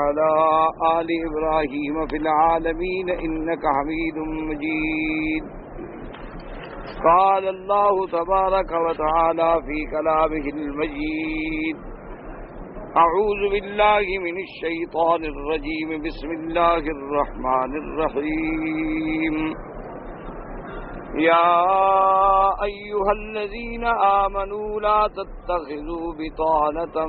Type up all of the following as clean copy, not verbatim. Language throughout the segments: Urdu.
على آل إبراهيم في العالمين إنك حميد مجيد. قال الله تبارك وتعالى في كلامه المجيد: أعوذ بالله من الشيطان الرجيم. بسم الله الرحمن الرحيم. يا أيها الذين آمنوا لا تتخذوا بطانة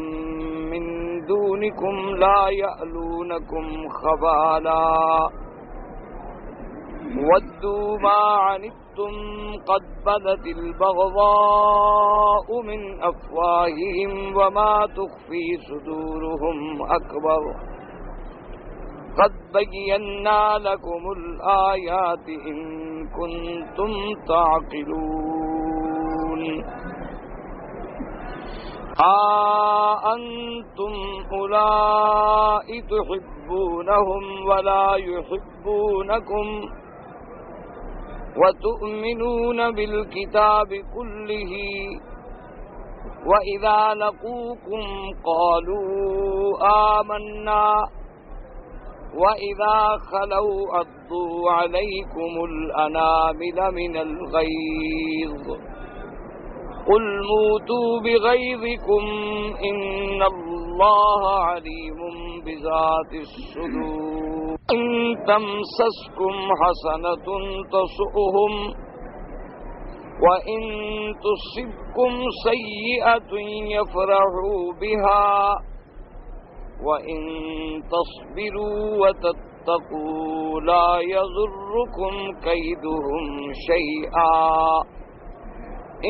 من دونكم لا يألونكم خبالا ودوا ما عنتم قد بدت البغضاء من أفواههم وما تخفي صدورهم أكبر قد بينا لكم الآيات إن كنتم تعقلون. أنتم أولئك تحبونهم ولا يحبونكم وتؤمنون بالكتاب كله وإذا لقوكم قالوا آمنا وَإِذَا خَلَوْا عَضُّوا عَلَيْكُمُ الْأَنَامِلَ مِنَ الْغَيْظِ قُلْ مُوتُوا بِغَيْظِكُمْ إِنَّ اللَّهَ عَلِيمٌ بِذَاتِ الصُّدُورِ. إِن تَمْسَسْكُمْ حَسَنَةٌ تَسُؤْهُمْ وَإِن تُصِبْكُمْ سَيِّئَةٌ يَفْرَحُوا بِهَا وَإِن تَصْبِرُوا وَتَتَّقُوا لَا يَضُرُّكُمْ كَيْدُهُمْ شَيْئًا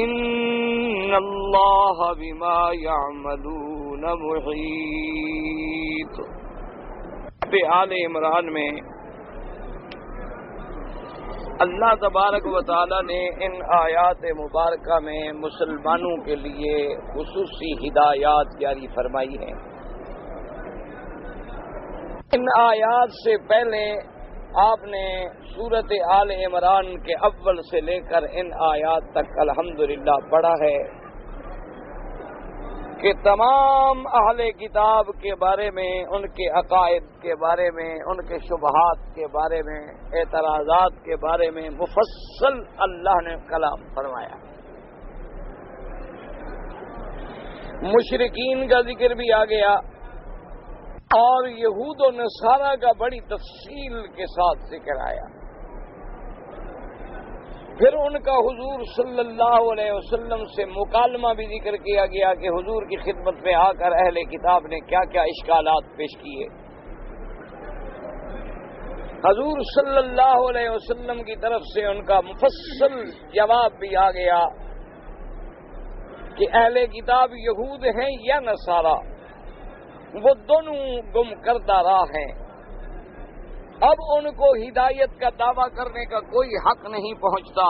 إِنَّ اللَّهَ بِمَا يَعْمَلُونَ مُحِيطٌ. آل عمران میں اللہ تبارک و تعالی نے ان آیات مبارکہ میں مسلمانوں کے لیے خصوصی ہدایات جاری فرمائی ہیں. ان آیات سے پہلے آپ نے سورۃ آل عمران کے اول سے لے کر ان آیات تک الحمدللہ پڑھا ہے کہ تمام اہل کتاب کے بارے میں، ان کے عقائد کے بارے میں، ان کے شبہات کے بارے میں، اعتراضات کے بارے میں مفصل اللہ نے کلام فرمایا. مشرکین کا ذکر بھی آ گیا اور یہود و نصارہ کا بڑی تفصیل کے ساتھ ذکر آیا. پھر ان کا حضور صلی اللہ علیہ وسلم سے مکالمہ بھی ذکر کیا گیا کہ حضور کی خدمت میں آ کر اہل کتاب نے کیا کیا اشکالات پیش کیے. حضور صلی اللہ علیہ وسلم کی طرف سے ان کا مفصل جواب بھی آ گیا کہ اہل کتاب یہود ہیں یا نصارہ، وہ دونوں گم کردہ راہ ہیں. اب ان کو ہدایت کا دعویٰ کرنے کا کوئی حق نہیں پہنچتا،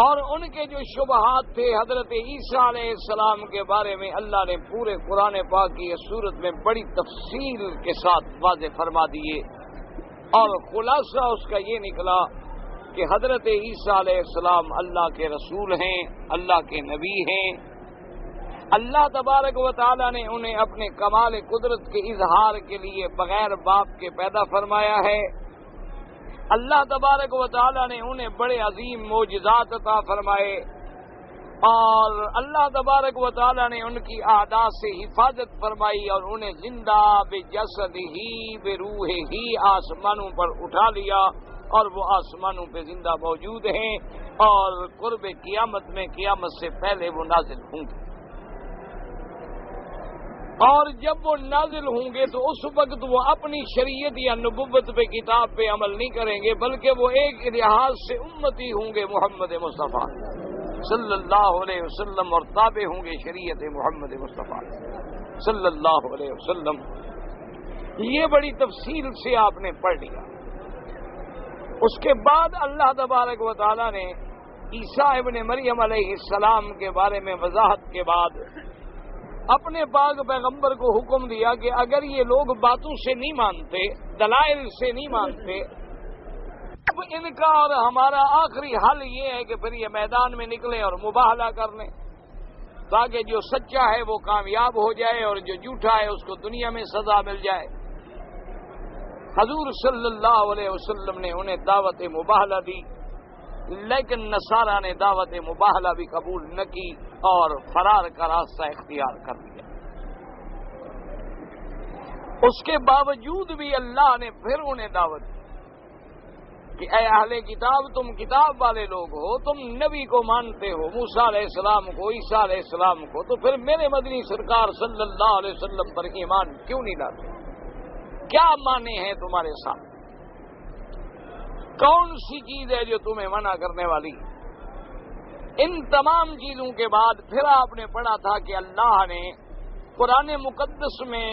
اور ان کے جو شبہات تھے حضرت عیسیٰ علیہ السلام کے بارے میں اللہ نے پورے قرآن پاک کی اس صورت میں بڑی تفصیل کے ساتھ واضح فرما دیے، اور خلاصہ اس کا یہ نکلا کہ حضرت عیسیٰ علیہ السلام اللہ کے رسول ہیں، اللہ کے نبی ہیں. اللہ تبارک و تعالی نے انہیں اپنے کمال قدرت کے اظہار کے لیے بغیر باپ کے پیدا فرمایا ہے. اللہ تبارک و تعالی نے انہیں بڑے عظیم معجزات عطا فرمائے، اور اللہ تبارک و تعالی نے ان کی اعداء سے حفاظت فرمائی اور انہیں زندہ بجسد ہی بروح ہی آسمانوں پر اٹھا لیا، اور وہ آسمانوں پہ زندہ موجود ہیں، اور قرب قیامت میں قیامت سے پہلے وہ نازل ہوں گے. اور جب وہ نازل ہوں گے تو اس وقت وہ اپنی شریعت یا نبوت پہ کتاب پہ عمل نہیں کریں گے، بلکہ وہ ایک لحاظ سے امتی ہوں گے محمد مصطفیٰ صلی اللہ علیہ وسلم، اور تابع ہوں گے شریعت محمد مصطفیٰ صلی اللہ علیہ وسلم. یہ بڑی تفصیل سے آپ نے پڑھ لیا. اس کے بعد اللہ تبارک و تعالی نے عیسیٰ ابن مریم علیہ السلام کے بارے میں وضاحت کے بعد اپنے پاک پیغمبر کو حکم دیا کہ اگر یہ لوگ باتوں سے نہیں مانتے، دلائل سے نہیں مانتے، اب ان کا اور ہمارا آخری حل یہ ہے کہ پھر یہ میدان میں نکلیں اور مباہلہ کر لیں. تاکہ جو سچا ہے وہ کامیاب ہو جائے اور جو جھوٹا ہے اس کو دنیا میں سزا مل جائے۔ حضور صلی اللہ علیہ وسلم نے انہیں دعوت مباہلہ دی، لیکن نصارہ نے دعوت مباہلہ بھی قبول نہ کی اور فرار کا راستہ اختیار کر لیا۔ اس کے باوجود بھی اللہ نے پھر انہیں دعوت دی کہ اے اہل کتاب، تم کتاب والے لوگ ہو، تم نبی کو مانتے ہو، موسیٰ علیہ السلام کو، عیسیٰ علیہ السلام کو، تو پھر میرے مدنی سرکار صلی اللہ علیہ وسلم پر ایمان کیوں نہیں لاتے؟ کیا مانے ہیں تمہارے ساتھ؟ کون سی چیز ہے جو تمہیں منع کرنے والی؟ ان تمام چیزوں کے بعد پھر آپ نے پڑھا تھا کہ اللہ نے قرآن مقدس میں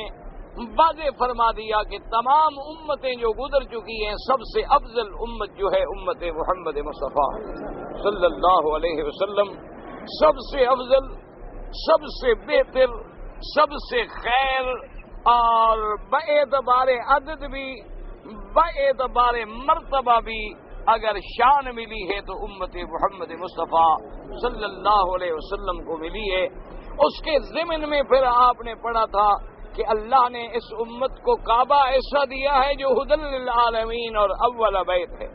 واضح فرما دیا کہ تمام امتیں جو گزر چکی ہیں سب سے افضل امت جو ہے امت محمد مصطفیٰ صلی اللہ علیہ وسلم، سب سے افضل، سب سے بہتر، سب سے خیر، اور باعتبار عدد بھی، باعتبار مرتبہ بھی اگر شان ملی ہے تو امت محمد مصطفیٰ صلی اللہ علیہ وسلم کو ملی ہے۔ اس کے ضمن میں پھر آپ نے پڑھا تھا کہ اللہ نے اس امت کو کعبہ ایسا دیا ہے جو ہدی للعالمین اور اول بیت ہے،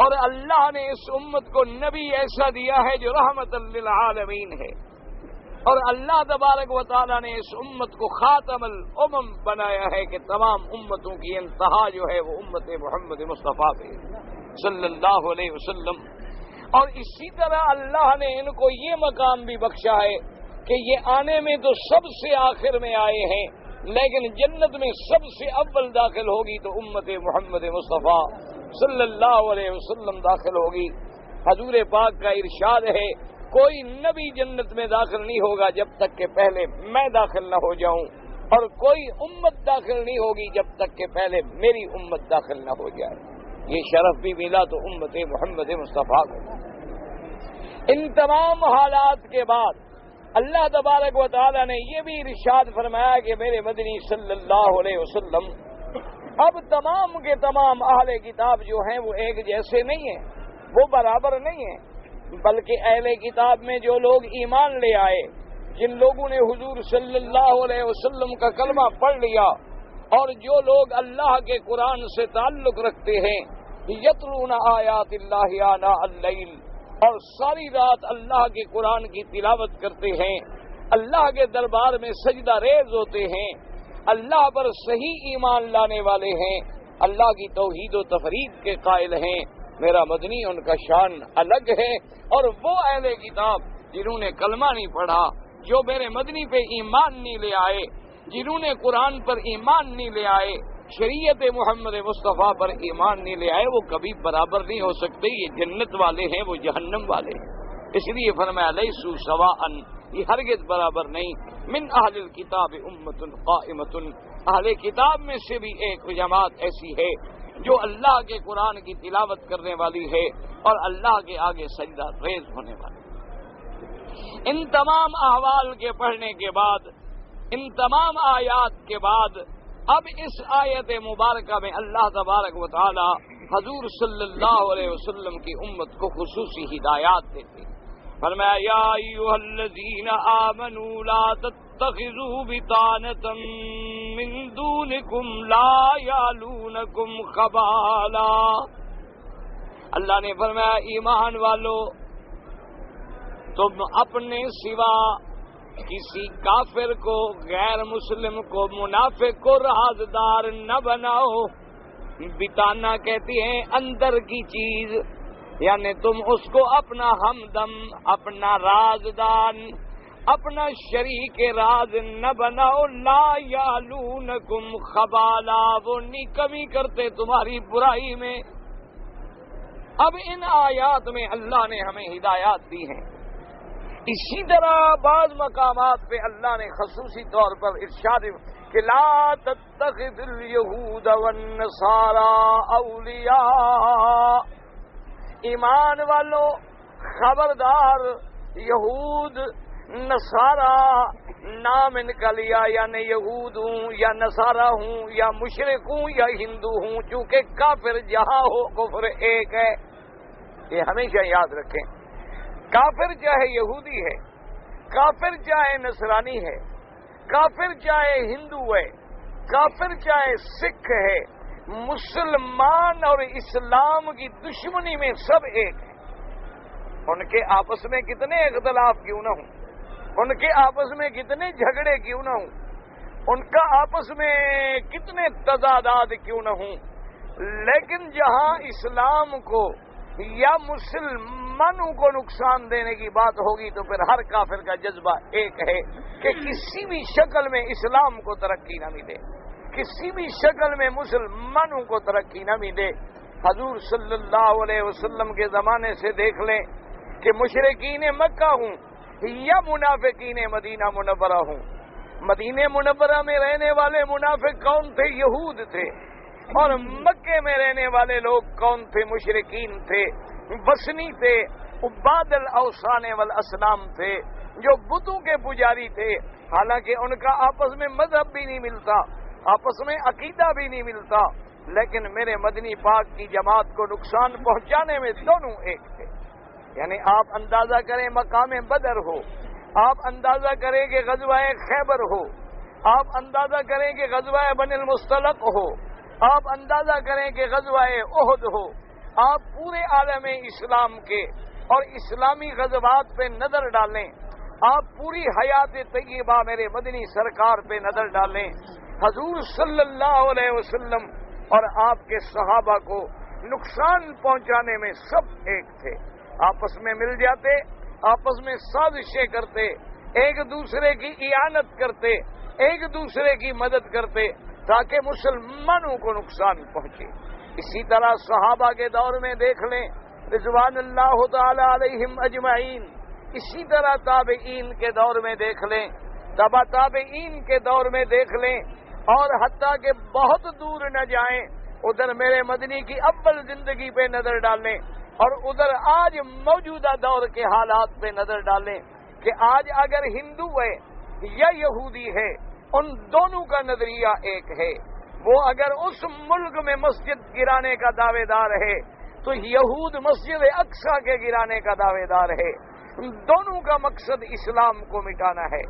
اور اللہ نے اس امت کو نبی ایسا دیا ہے جو رحمت للعالمین ہے، اور اللہ تبارک و تعالیٰ نے اس امت کو خاتم الامم بنایا ہے کہ تمام امتوں کی انتہا جو ہے وہ امت محمد مصطفیٰ پہ صلی اللہ علیہ وسلم۔ اور اسی طرح اللہ نے ان کو یہ مقام بھی بخشا ہے کہ یہ آنے میں تو سب سے آخر میں آئے ہیں، لیکن جنت میں سب سے اول داخل ہوگی تو امت محمد مصطفیٰ صلی اللہ علیہ وسلم داخل ہوگی۔ حضور پاک کا ارشاد ہے کوئی نبی جنت میں داخل نہیں ہوگا جب تک کہ پہلے میں داخل نہ ہو جاؤں، اور کوئی امت داخل نہیں ہوگی جب تک کہ پہلے میری امت داخل نہ ہو جائے۔ یہ شرف بھی ملا تو امت محمد مصطفیٰ کو۔ ان تمام حالات کے بعد اللہ تبارک و تعالی نے یہ بھی ارشاد فرمایا کہ میرے مدنی صلی اللہ علیہ وسلم اب تمام کے تمام اہل کتاب جو ہیں وہ ایک جیسے نہیں ہیں، وہ برابر نہیں ہیں، بلکہ اہل کتاب میں جو لوگ ایمان لے آئے، جن لوگوں نے حضور صلی اللہ علیہ وسلم کا کلمہ پڑھ لیا، اور جو لوگ اللہ کے قرآن سے تعلق رکھتے ہیں، یتلون آیات اللہ آناء اللیل، اور ساری رات اللہ کے قرآن کی تلاوت کرتے ہیں، اللہ کے دربار میں سجدہ ریز ہوتے ہیں، اللہ پر صحیح ایمان لانے والے ہیں، اللہ کی توحید و تفرید کے قائل ہیں، میرا مدنی ان کا شان الگ ہے۔ اور وہ اہل کتاب جنہوں نے کلمہ نہیں پڑھا، جو میرے مدنی پہ ایمان نہیں لے آئے، جنہوں نے قرآن پر ایمان نہیں لے آئے، شریعت محمد مصطفیٰ پر ایمان نہیں لے آئے، وہ کبھی برابر نہیں ہو سکتے۔ یہ جنت والے ہیں، وہ جہنم والے ہیں۔ اس لیے فرمایا لیسوا سواء، یہ ہرگز برابر نہیں۔ من اہل الکتاب امۃ قائمۃ، اہل کتاب میں سے بھی ایک جماعت ایسی ہے جو اللہ کے قرآن کی تلاوت کرنے والی ہے اور اللہ کے آگے سجدہ ریز ہونے والی۔ ان تمام احوال کے پڑھنے کے بعد، ان تمام آیات کے بعد، اب اس آیت مبارکہ میں اللہ تبارک و تعالی حضور صلی اللہ علیہ وسلم کی امت کو خصوصی ہدایات دیتے ہیں۔ فرمایا یا ایھا الذین آمنوا لا تتخذوا بطانة من دونکم لا یعلونکم خبالا۔ اللہ نے فرمایا ایمان والو، تم اپنے سوا کسی کافر کو، غیر مسلم کو، منافق کو رازدار نہ بناؤ۔ بتانا کہتی ہیں اندر کی چیز، یعنی تم اس کو اپنا ہمدم، اپنا رازدان، اپنا شریک راز نہ بناؤ۔ لا یعلونکم خبالا، وہ نہیں کمی کرتے تمہاری برائی میں۔ اب ان آیات میں اللہ نے ہمیں ہدایات دی ہیں۔ اسی طرح بعض مقامات پہ اللہ نے خصوصی طور پر ارشاد کہ لا تتخذ الیہود والنصارى اولیاء، ایمان والو خبردار، یہود نصارہ نام ان کا لیا، یعنی یہود ہوں یا نصارہ ہوں یا مشرک ہوں یا ہندو ہوں، چونکہ کافر جہاں ہو کفر ایک ہے، یہ ہمیشہ یاد رکھیں۔ کافر چاہے یہودی ہے، کافر چاہے نصرانی ہے، کافر چاہے ہندو ہے، کافر چاہے سکھ ہے، مسلمان اور اسلام کی دشمنی میں سب ایک ہیں۔ ان کے آپس میں کتنے اختلاف کیوں نہ ہوں، ان کے آپس میں کتنے جھگڑے کیوں نہ ہوں، ان کا آپس میں کتنے تضادات کیوں نہ ہوں، لیکن جہاں اسلام کو یا مسلمانوں کو نقصان دینے کی بات ہوگی تو پھر ہر کافر کا جذبہ ایک ہے کہ کسی بھی شکل میں اسلام کو ترقی نہ ملے، کسی بھی شکل میں مسلمانوں کو ترقی نہ ملے۔ حضور صلی اللہ علیہ وسلم کے زمانے سے دیکھ لیں کہ مشرکین مکہ ہوں یا منافقین مدینہ منورہ ہوں، مدینہ منورہ میں رہنے والے منافق کون تھے؟ یہود تھے، اور مکے میں رہنے والے لوگ کون تھے؟ مشرکین تھے، وثنی تھے، عباد الاوثان والاصنام تھے، جو بتوں کے پجاری تھے۔ حالانکہ ان کا آپس میں مذہب بھی نہیں ملتا، آپس میں عقیدہ بھی نہیں ملتا، لیکن میرے مدنی پاک کی جماعت کو نقصان پہنچانے میں دونوں ایک تھے۔ یعنی آپ اندازہ کریں مقام بدر ہو، آپ اندازہ کریں کہ غزوہ خیبر ہو، آپ اندازہ کریں کہ غزوہ بنی المصطلق ہو، آپ اندازہ کریں کہ غزوہ احد ہو، آپ پورے عالم اسلام کے اور اسلامی غزوات پہ نظر ڈالیں، آپ پوری حیات طیبہ میرے مدنی سرکار پہ نظر ڈالیں، حضور صلی اللہ علیہ وسلم اور آپ کے صحابہ کو نقصان پہنچانے میں سب ایک تھے۔ آپس میں مل جاتے، آپس میں سازشیں کرتے، ایک دوسرے کی اعانت کرتے، ایک دوسرے کی مدد کرتے تاکہ مسلمانوں کو نقصان پہنچے۔ اسی طرح صحابہ کے دور میں دیکھ لیں رضوان اللہ تعالی علیہم اجمعین، اسی طرح تابعین کے دور میں دیکھ لیں، تبع تابعین کے دور میں دیکھ لیں، اور حتیٰ کہ بہت دور نہ جائیں، ادھر میرے مدنی کی اول زندگی پہ نظر ڈالیں اور ادھر آج موجودہ دور کے حالات پہ نظر ڈالیں کہ آج اگر ہندو ہے یا یہودی ہے، ان دونوں کا نظریہ ایک ہے۔ وہ اگر اس ملک میں مسجد گرانے کا دعوے دار ہے تو یہود مسجد اقصی کے گرانے کا دعوے دار ہے۔ دونوں کا مقصد اسلام کو مٹانا ہے،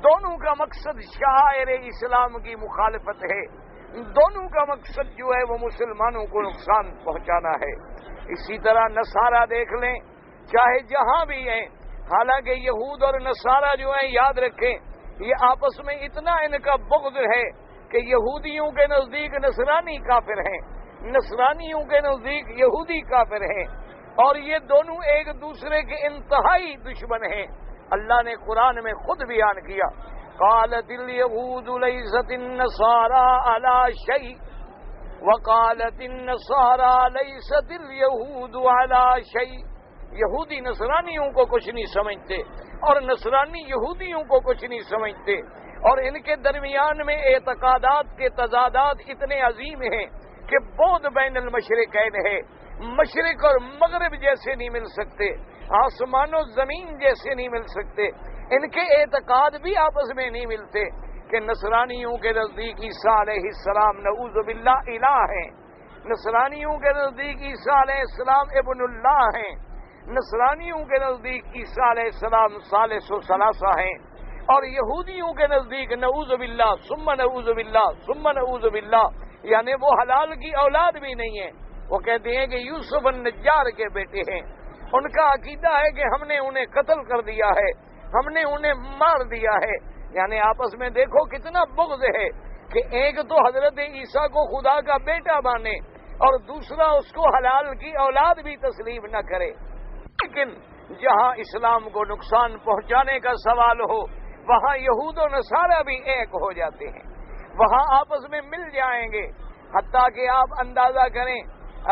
دونوں کا مقصد شعائر اسلام کی مخالفت ہے، دونوں کا مقصد جو ہے وہ مسلمانوں کو نقصان پہنچانا ہے۔ اسی طرح نصارہ دیکھ لیں، چاہے جہاں بھی ہیں، حالانکہ یہود اور نصارہ جو ہیں یاد رکھیں یہ آپس میں اتنا ان کا بغض ہے کہ یہودیوں کے نزدیک نصرانی کافر ہیں، نصرانیوں کے نزدیک یہودی کافر ہیں، اور یہ دونوں ایک دوسرے کے انتہائی دشمن ہیں۔ اللہ نے قرآن میں خود بیان کیا، قالت الیہود لیست النصارى علی شیء وقالت النصارى لیست الیہود علی شیء۔ یہودی نصرانیوں کو کچھ نہیں سمجھتے اور نصرانی یہودیوں کو کچھ نہیں سمجھتے، اور ان کے درمیان میں اعتقادات کے تضادات اتنے عظیم ہیں کہ بعد بین المشرقین ہے، مشرق اور مغرب جیسے نہیں مل سکتے، آسمان و زمین جیسے نہیں مل سکتے۔ ان کے اعتقاد بھی آپس میں نہیں ملتے کہ نصرانیوں کے نزدیک عیسیٰ علیہ السلام نعوذ باللہ الہ ہیں، نصرانیوں کے نزدیک عیسیٰ علیہ السلام ابن اللہ ہیں، نصرانیوں کے نزدیک عیسیٰ علیہ السلام ثالث و ثلاثہ ہیں، اور یہودیوں کے نزدیک نعوذ باللہ ثم نعوذ باللہ ثم نعوذ باللہ، یعنی وہ حلال کی اولاد بھی نہیں ہے۔ وہ کہتے ہیں کہ یوسف النجار کے بیٹے ہیں، ان کا عقیدہ ہے کہ ہم نے انہیں قتل کر دیا ہے، ہم نے انہیں مار دیا ہے۔ یعنی آپس میں دیکھو کتنا بغض ہے کہ ایک تو حضرت عیسیٰ کو خدا کا بیٹا مانے اور دوسرا اس کو حلال کی اولاد بھی تسلیم نہ کرے۔ لیکن جہاں اسلام کو نقصان پہنچانے کا سوال ہو وہاں یہود و نصارہ بھی ایک ہو جاتے ہیں، وہاں آپس میں مل جائیں گے۔ حتیٰ کہ آپ اندازہ کریں،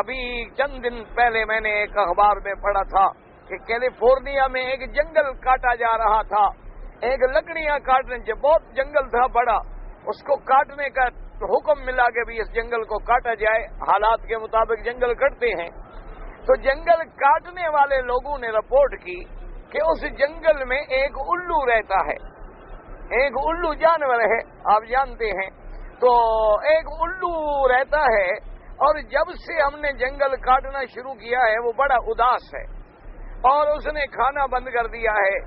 ابھی چند دن پہلے میں نے ایک اخبار میں پڑھا تھا کہ کیلیفورنیا میں ایک جنگل کاٹا جا رہا تھا، ایک لکڑیاں کاٹنے جو بہت جنگل تھا بڑا، اس کو کاٹنے کا حکم ملا کہ بھی اس جنگل کو کاٹا جائے، حالات کے مطابق جنگل کٹتے ہیں۔ تو جنگل کاٹنے والے لوگوں نے رپورٹ کی کہ اس جنگل میں ایک الو رہتا ہے، ایک الو جانور ہے، آپ جانتے ہیں، تو ایک الو رہتا ہے، اور جب سے ہم نے جنگل کاٹنا شروع کیا ہے وہ بڑا اداس ہے اور اس نے کھانا بند کر دیا ہے،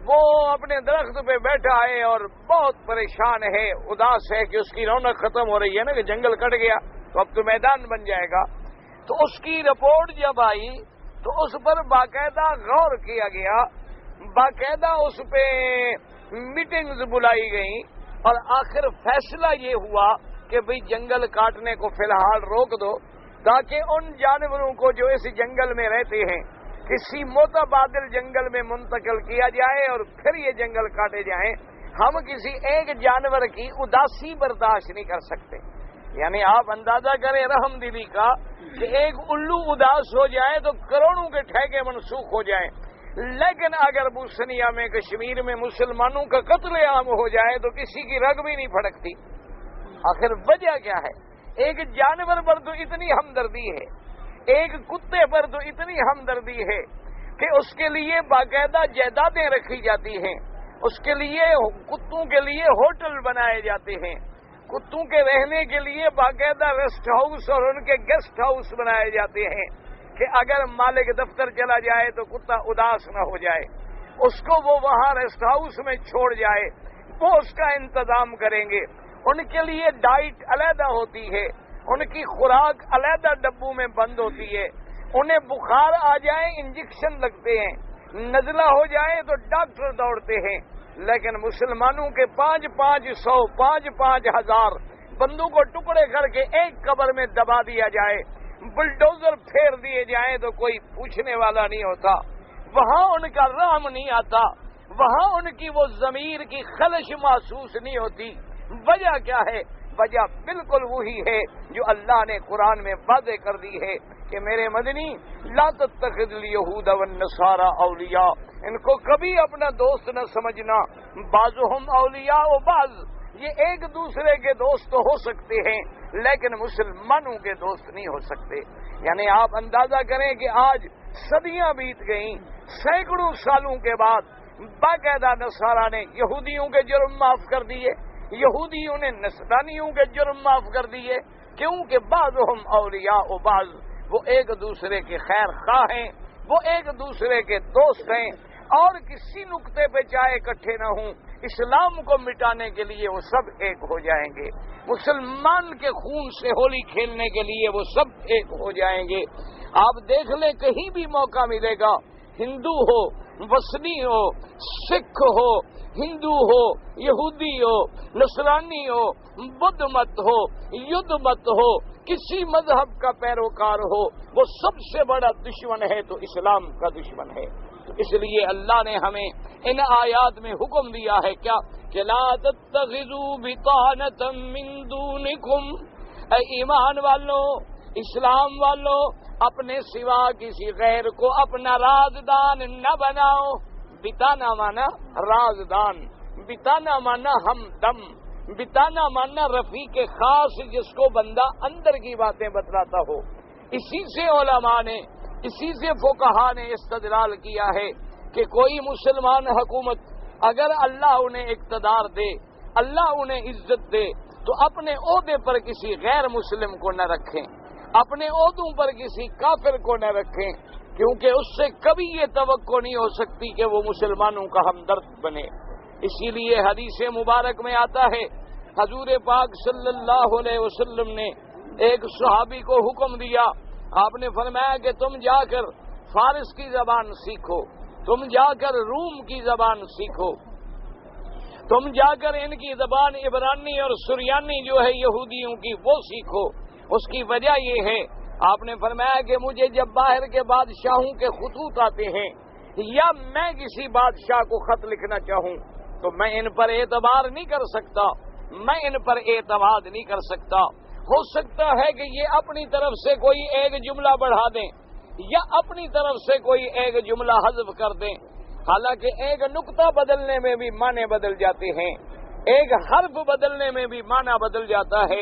وہ اپنے درخت پہ بیٹھا ہے اور بہت پریشان ہے، اداس ہے کہ اس کی رونق ختم ہو رہی ہے نا، کہ جنگل کٹ گیا تو اب تو میدان بن جائے گا۔ تو اس کی رپورٹ جب آئی تو اس پر باقاعدہ غور کیا گیا، باقاعدہ اس پہ میٹنگز بلائی گئیں، اور آخر فیصلہ یہ ہوا کہ بھئی جنگل کاٹنے کو فی الحال روک دو، تاکہ ان جانوروں کو جو اس جنگل میں رہتے ہیں کسی متبادل جنگل میں منتقل کیا جائے اور پھر یہ جنگل کاٹے جائیں۔ ہم کسی ایک جانور کی اداسی برداشت نہیں کر سکتے۔ یعنی آپ اندازہ کریں رحم دلی کا کہ ایک الو اداس ہو جائے تو کروڑوں کے ٹھیکے منسوخ ہو جائیں، لیکن اگر بوسنیا میں کشمیر میں مسلمانوں کا قتل عام ہو جائے تو کسی کی رگ بھی نہیں پھڑکتی۔ آخر وجہ کیا ہے؟ ایک جانور پر تو اتنی ہمدردی ہے، ایک کتے پر تو اتنی ہمدردی ہے کہ اس کے لیے باقاعدہ جائیدادیں رکھی جاتی ہیں، اس کے لیے کتوں کے لیے ہوٹل بنائے جاتے ہیں، کتوں کے رہنے کے لیے باقاعدہ ریسٹ ہاؤس اور ان کے گیسٹ ہاؤس بنائے جاتے ہیں کہ اگر مالک دفتر چلا جائے تو کتا اداس نہ ہو جائے، اس کو وہ وہاں ریسٹ ہاؤس میں چھوڑ جائے، وہ اس کا انتظام کریں گے۔ ان کے لیے ڈائٹ علیحدہ ہوتی ہے، ان کی خوراک علیحدہ ڈبوں میں بند ہوتی ہے، انہیں بخار آ جائے انجیکشن لگتے ہیں، نزلہ ہو جائے تو ڈاکٹر دوڑتے ہیں۔ لیکن مسلمانوں کے 500 5,000 بندوں کو ٹکڑے کر کے ایک قبر میں دبا دیا جائے، بلڈوزر پھیر دیے جائیں تو کوئی پوچھنے والا نہیں ہوتا، وہاں ان کا رحم نہیں آتا، وہاں ان کی وہ ضمیر کی خلش محسوس نہیں ہوتی۔ وجہ کیا ہے؟ وجہ بالکل وہی ہے جو اللہ نے قرآن میں واضح کر دی ہے کہ میرے مدنی لا تتخذ الیہود والنصارى اولیاء، ان کو کبھی اپنا دوست نہ سمجھنا، بعضهم اولیاء و بعض، یہ ایک دوسرے کے دوست ہو سکتے ہیں لیکن مسلمانوں کے دوست نہیں ہو سکتے۔ یعنی آپ اندازہ کریں کہ آج صدیاں بیت گئیں، سینکڑوں سالوں کے بعد باقاعدہ نصارہ نے یہودیوں کے جرم معاف کر دیے، یہودیوں نے نصرانیوں کے جرم معاف کر دیے، کیونکہ بعضهم اولیاء و بعض، وہ ایک دوسرے کے خیر خواہ ہیں، وہ ایک دوسرے کے دوست ہیں، اور کسی نقطے پہ چاہے اکٹھے نہ ہوں، اسلام کو مٹانے کے لیے وہ سب ایک ہو جائیں گے، مسلمان کے خون سے ہولی کھیلنے کے لیے وہ سب ایک ہو جائیں گے۔ آپ دیکھ لیں کہیں بھی موقع ملے گا، ہندو ہو، وثنی ہو، سکھ ہو، ہندو ہو، یہودی ہو، نصرانی ہو، بدھ مت ہو، یدھ مت ہو، کسی مذہب کا پیروکار ہو، وہ سب سے بڑا دشمن ہے تو اسلام کا دشمن ہے۔ تو اس لیے اللہ نے ہمیں ان آیات میں حکم دیا ہے کیا کہ لا تتخذوا بطانة من دونکم، اے ایمان والو، اسلام والو، اپنے سوا کسی غیر کو اپنا رازدان نہ بناؤ۔ بتانا مانا رازدان، بتانا مانا ہمدم، بتانا مانا رفیق خاص جس کو بندہ اندر کی باتیں بتلاتا ہو۔ اسی سے علماء نے، اسی سے فقہا نے استدلال کیا ہے کہ کوئی مسلمان حکومت اگر اللہ انہیں اقتدار دے، اللہ انہیں عزت دے، تو اپنے عہدے پر کسی غیر مسلم کو نہ رکھیں، اپنے عہدوں پر کسی کافر کو نہ رکھیں، کیونکہ اس سے کبھی یہ توقع نہیں ہو سکتی کہ وہ مسلمانوں کا ہمدرد بنے۔ اسی لیے حدیث مبارک میں آتا ہے، حضور پاک صلی اللہ علیہ وسلم نے ایک صحابی کو حکم دیا، آپ نے فرمایا کہ تم جا کر فارس کی زبان سیکھو، تم جا کر روم کی زبان سیکھو، تم جا کر ان کی زبان عبرانی اور سریانی جو ہے یہودیوں کی وہ سیکھو۔ اس کی وجہ یہ ہے، آپ نے فرمایا کہ مجھے جب باہر کے بادشاہوں کے خطوط آتے ہیں یا میں کسی بادشاہ کو خط لکھنا چاہوں تو میں ان پر اعتبار نہیں کر سکتا، میں ان پر اعتماد نہیں کر سکتا۔ ہو سکتا ہے کہ یہ اپنی طرف سے کوئی ایک جملہ بڑھا دیں یا اپنی طرف سے کوئی ایک جملہ حذف کر دیں، حالانکہ ایک نقطہ بدلنے میں بھی معنی بدل جاتے ہیں، ایک حرف بدلنے میں بھی معنی بدل جاتا ہے،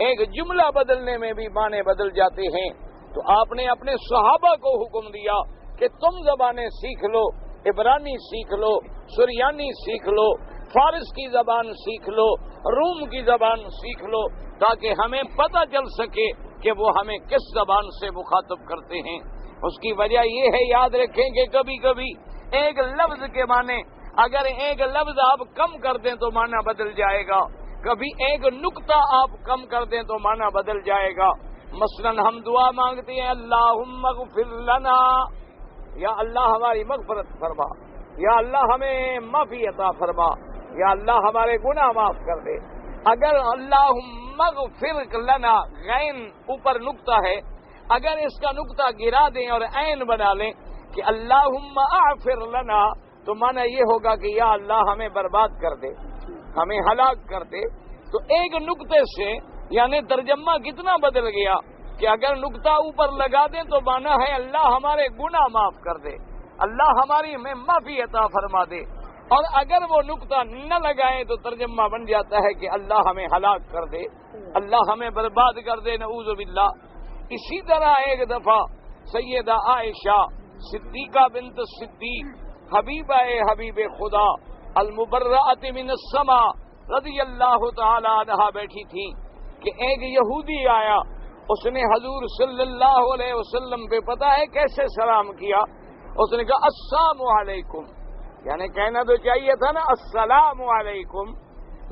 ایک جملہ بدلنے میں بھی معنی بدل جاتے ہیں۔ تو آپ نے اپنے صحابہ کو حکم دیا کہ تم زبانیں سیکھ لو، عبرانی سیکھ لو، سریانی سیکھ لو، فارس کی زبان سیکھ لو، روم کی زبان سیکھ لو، تاکہ ہمیں پتہ چل سکے کہ وہ ہمیں کس زبان سے مخاطب کرتے ہیں۔ اس کی وجہ یہ ہے، یاد رکھیں کہ کبھی کبھی ایک لفظ کے معنی اگر ایک لفظ آپ کم کر دیں تو معنی بدل جائے گا، کبھی ایک نقطہ آپ کم کر دیں تو معنی بدل جائے گا۔ مثلا ہم دعا مانگتے ہیں اللہم اغفر لنا، یا اللہ ہماری مغفرت فرما، یا اللہ ہمیں معافی عطا فرما، یا اللہ ہمارے گناہ معاف کر دے۔ اگر اللہم اغفر لنا غین اوپر نقطہ ہے، اگر اس کا نقطہ گرا دیں اور عین بنا لیں کہ اللہم اغفر لنا، تو معنی یہ ہوگا کہ یا اللہ ہمیں برباد کر دے، ہمیں ہلاک کر دے۔ تو ایک نقطے سے یعنی ترجمہ کتنا بدل گیا کہ اگر نقطہ اوپر لگا دیں تو معنی ہے اللہ ہمارے گناہ معاف کر دے، اللہ ہماری ہمیں معافی عطا فرما دے، اور اگر وہ نقطہ نہ لگائیں تو ترجمہ بن جاتا ہے کہ اللہ ہمیں ہلاک کر دے، اللہ ہمیں برباد کر دے، نعوذ باللہ۔ اسی طرح ایک دفعہ سیدہ عائشہ صدیقہ بنت صدیق حبیبہ حبیب خدا المبرأۃ من السماء رضی اللہ تعالی عنہا بیٹھی تھی کہ ایک یہودی آیا، اس نے حضور صلی اللہ علیہ وسلم پہ پتہ ہے کیسے سلام کیا، اس نے کہا السلام علیکم، یعنی کہنا تو چاہیے تھا نا السلام علیکم،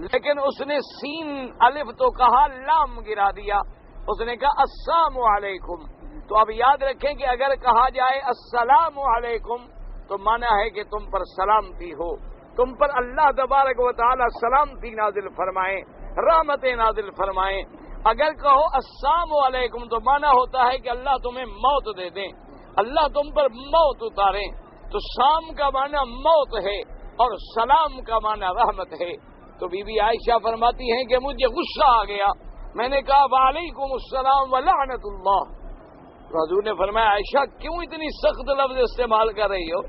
لیکن اس نے سین الف تو کہا لام گرا دیا، اس نے کہا السلام علیکم۔ تو اب یاد رکھیں کہ اگر کہا جائے السلام علیکم تو مانا ہے کہ تم پر سلامتی ہو، تم پر اللہ تبارک و تعالی سلامتی نازل فرمائیں، رحمتیں نازل فرمائیں۔ اگر کہو السلام علیکم تو مانا ہوتا ہے کہ اللہ تمہیں موت دے دیں، اللہ تم پر موت اتاریں۔ تو سام کا معنی موت ہے اور سلام کا معنی رحمت ہے۔ تو بی بی عائشہ فرماتی ہیں کہ مجھے غصہ آ گیا، میں نے کہا وعلیکم السلام ولعنت اللہ۔ حضور نے فرمایا عائشہ کیوں اتنی سخت لفظ استعمال کر رہی ہو،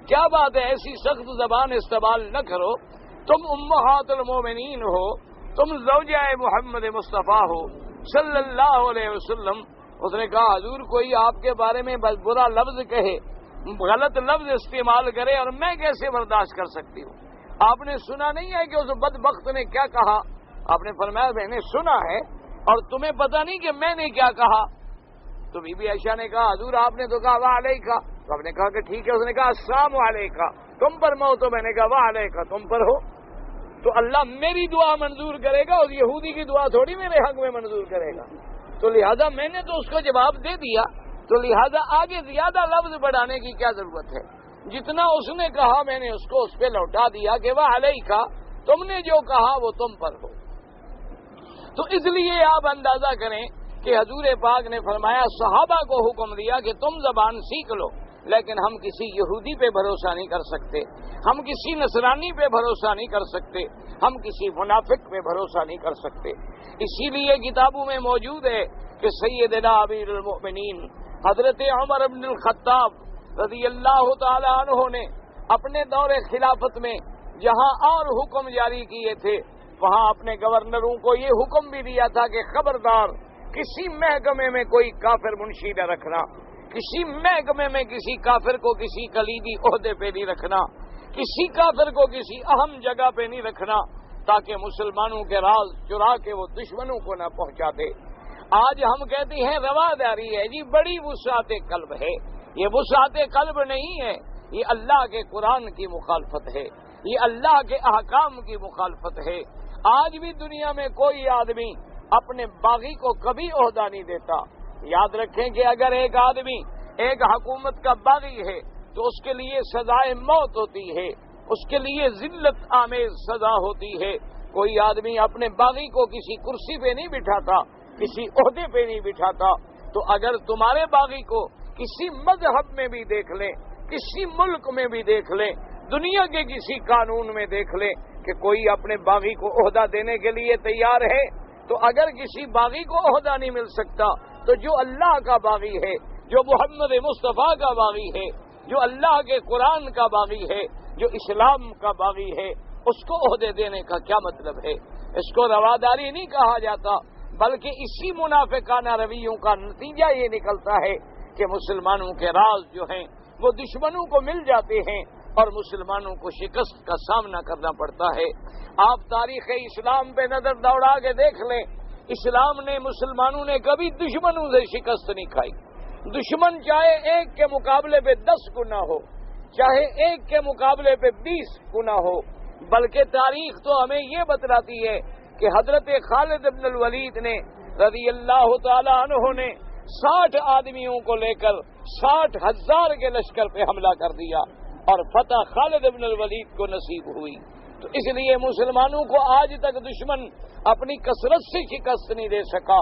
کیا بات ہے، ایسی سخت زبان استعمال نہ کرو، تم امہات المومنین ہو، تم زوجہ محمد مصطفیٰ ہو صلی اللہ علیہ وسلم۔ اس نے کہا حضور کوئی آپ کے بارے میں بس برا لفظ کہے، غلط لفظ استعمال کرے اور میں کیسے برداشت کر سکتی ہوں؟ آپ نے سنا نہیں ہے کہ اس بدبخت نے کیا کہا؟ آپ نے فرمایا میں نے سنا ہے اور تمہیں پتہ نہیں کہ میں نے کیا کہا؟ تو بی بی عائشہ نے کہا حضور آپ نے تو کہا وعلیکہ، تو آپ نے کہا کہ ٹھیک ہے، اس نے کہا السلام علیکہ، تم پر موت ہو، میں نے کہا وعلیکہ تم پر ہو۔ تو اللہ میری دعا منظور کرے گا اور یہودی کی دعا تھوڑی میرے حق میں منظور کرے گا۔ تو لہذا میں نے تو اس کو جواب دے دیا، تو لہذا آگے زیادہ لفظ بڑھانے کی کیا ضرورت ہے؟ جتنا اس نے کہا میں نے اس کو اس پہ لوٹا دیا کہ وعلیکہ، تم نے جو کہا وہ تم پر ہو۔ تو اس لیے آپ اندازہ کریں کہ حضور پاک نے فرمایا صحابہ کو حکم دیا کہ تم زبان سیکھ لو، لیکن ہم کسی یہودی پہ بھروسہ نہیں کر سکتے، ہم کسی نصرانی پہ بھروسہ نہیں کر سکتے، ہم کسی منافق پہ بھروسہ نہیں کر سکتے۔ اسی لیے کتابوں میں موجود ہے کہ سیدنا امیر المؤمنین حضرت عمر بن الخطاب رضی اللہ تعالی عنہ نے اپنے دور خلافت میں جہاں اور حکم جاری کیے تھے وہاں اپنے گورنروں کو یہ حکم بھی دیا تھا کہ خبردار کسی محکمے میں کوئی کافر منشی نہ رکھنا، کسی محکمے میں کسی کافر کو کسی کلیدی عہدے پہ نہیں رکھنا، کسی کافر کو کسی اہم جگہ پہ نہیں رکھنا تاکہ مسلمانوں کے راز چرا کے وہ دشمنوں کو نہ پہنچا دے۔ آج ہم کہتے ہیں رواداری ہے جی، بڑی وسعت قلب ہے، یہ وسعت قلب نہیں ہے، یہ اللہ کے قرآن کی مخالفت ہے، یہ اللہ کے احکام کی مخالفت ہے۔ آج بھی دنیا میں کوئی آدمی اپنے باغی کو کبھی عہدہ نہیں دیتا۔ یاد رکھیں کہ اگر ایک آدمی ایک حکومت کا باغی ہے تو اس کے لیے سزائے موت ہوتی ہے، اس کے لیے ذلت آمیز سزا ہوتی ہے۔ کوئی آدمی اپنے باغی کو کسی کرسی پہ نہیں بٹھاتا، کسی عہدے پہ نہیں بٹھاتا۔ تو اگر تمہارے باغی کو کسی مذہب میں بھی دیکھ لیں، کسی ملک میں بھی دیکھ لیں، دنیا کے کسی قانون میں دیکھ لیں کہ کوئی اپنے باغی کو عہدہ دینے کے لیے تیار ہے، تو اگر کسی باغی کو عہدہ نہیں مل سکتا تو جو اللہ کا باغی ہے، جو محمد مصطفیٰ کا باغی ہے، جو اللہ کے قرآن کا باغی ہے، جو اسلام کا باغی ہے، اس کو عہدے دینے کا کیا مطلب ہے؟ اس کو رواداری نہیں کہا جاتا، بلکہ اسی منافقانہ رویوں کا نتیجہ یہ نکلتا ہے کہ مسلمانوں کے راز جو ہیں وہ دشمنوں کو مل جاتے ہیں اور مسلمانوں کو شکست کا سامنا کرنا پڑتا ہے۔ آپ تاریخ اسلام پہ نظر دوڑا کے دیکھ لیں، اسلام نے مسلمانوں نے کبھی دشمنوں سے شکست نہیں کھائی۔ دشمن چاہے ایک کے مقابلے پہ 10 گنا ہو، چاہے ایک کے مقابلے پہ 20 گنا ہو، بلکہ تاریخ تو ہمیں یہ بتلاتی ہے کہ حضرت خالد بن الولید نے رضی اللہ تعالی عنہ نے 60 آدمیوں کو لے کر 60,000 کے لشکر پہ حملہ کر دیا اور فتح خالد بن الولید کو نصیب ہوئی۔ تو اس لیے مسلمانوں کو آج تک دشمن اپنی کثرت سے شکست نہیں دے سکا،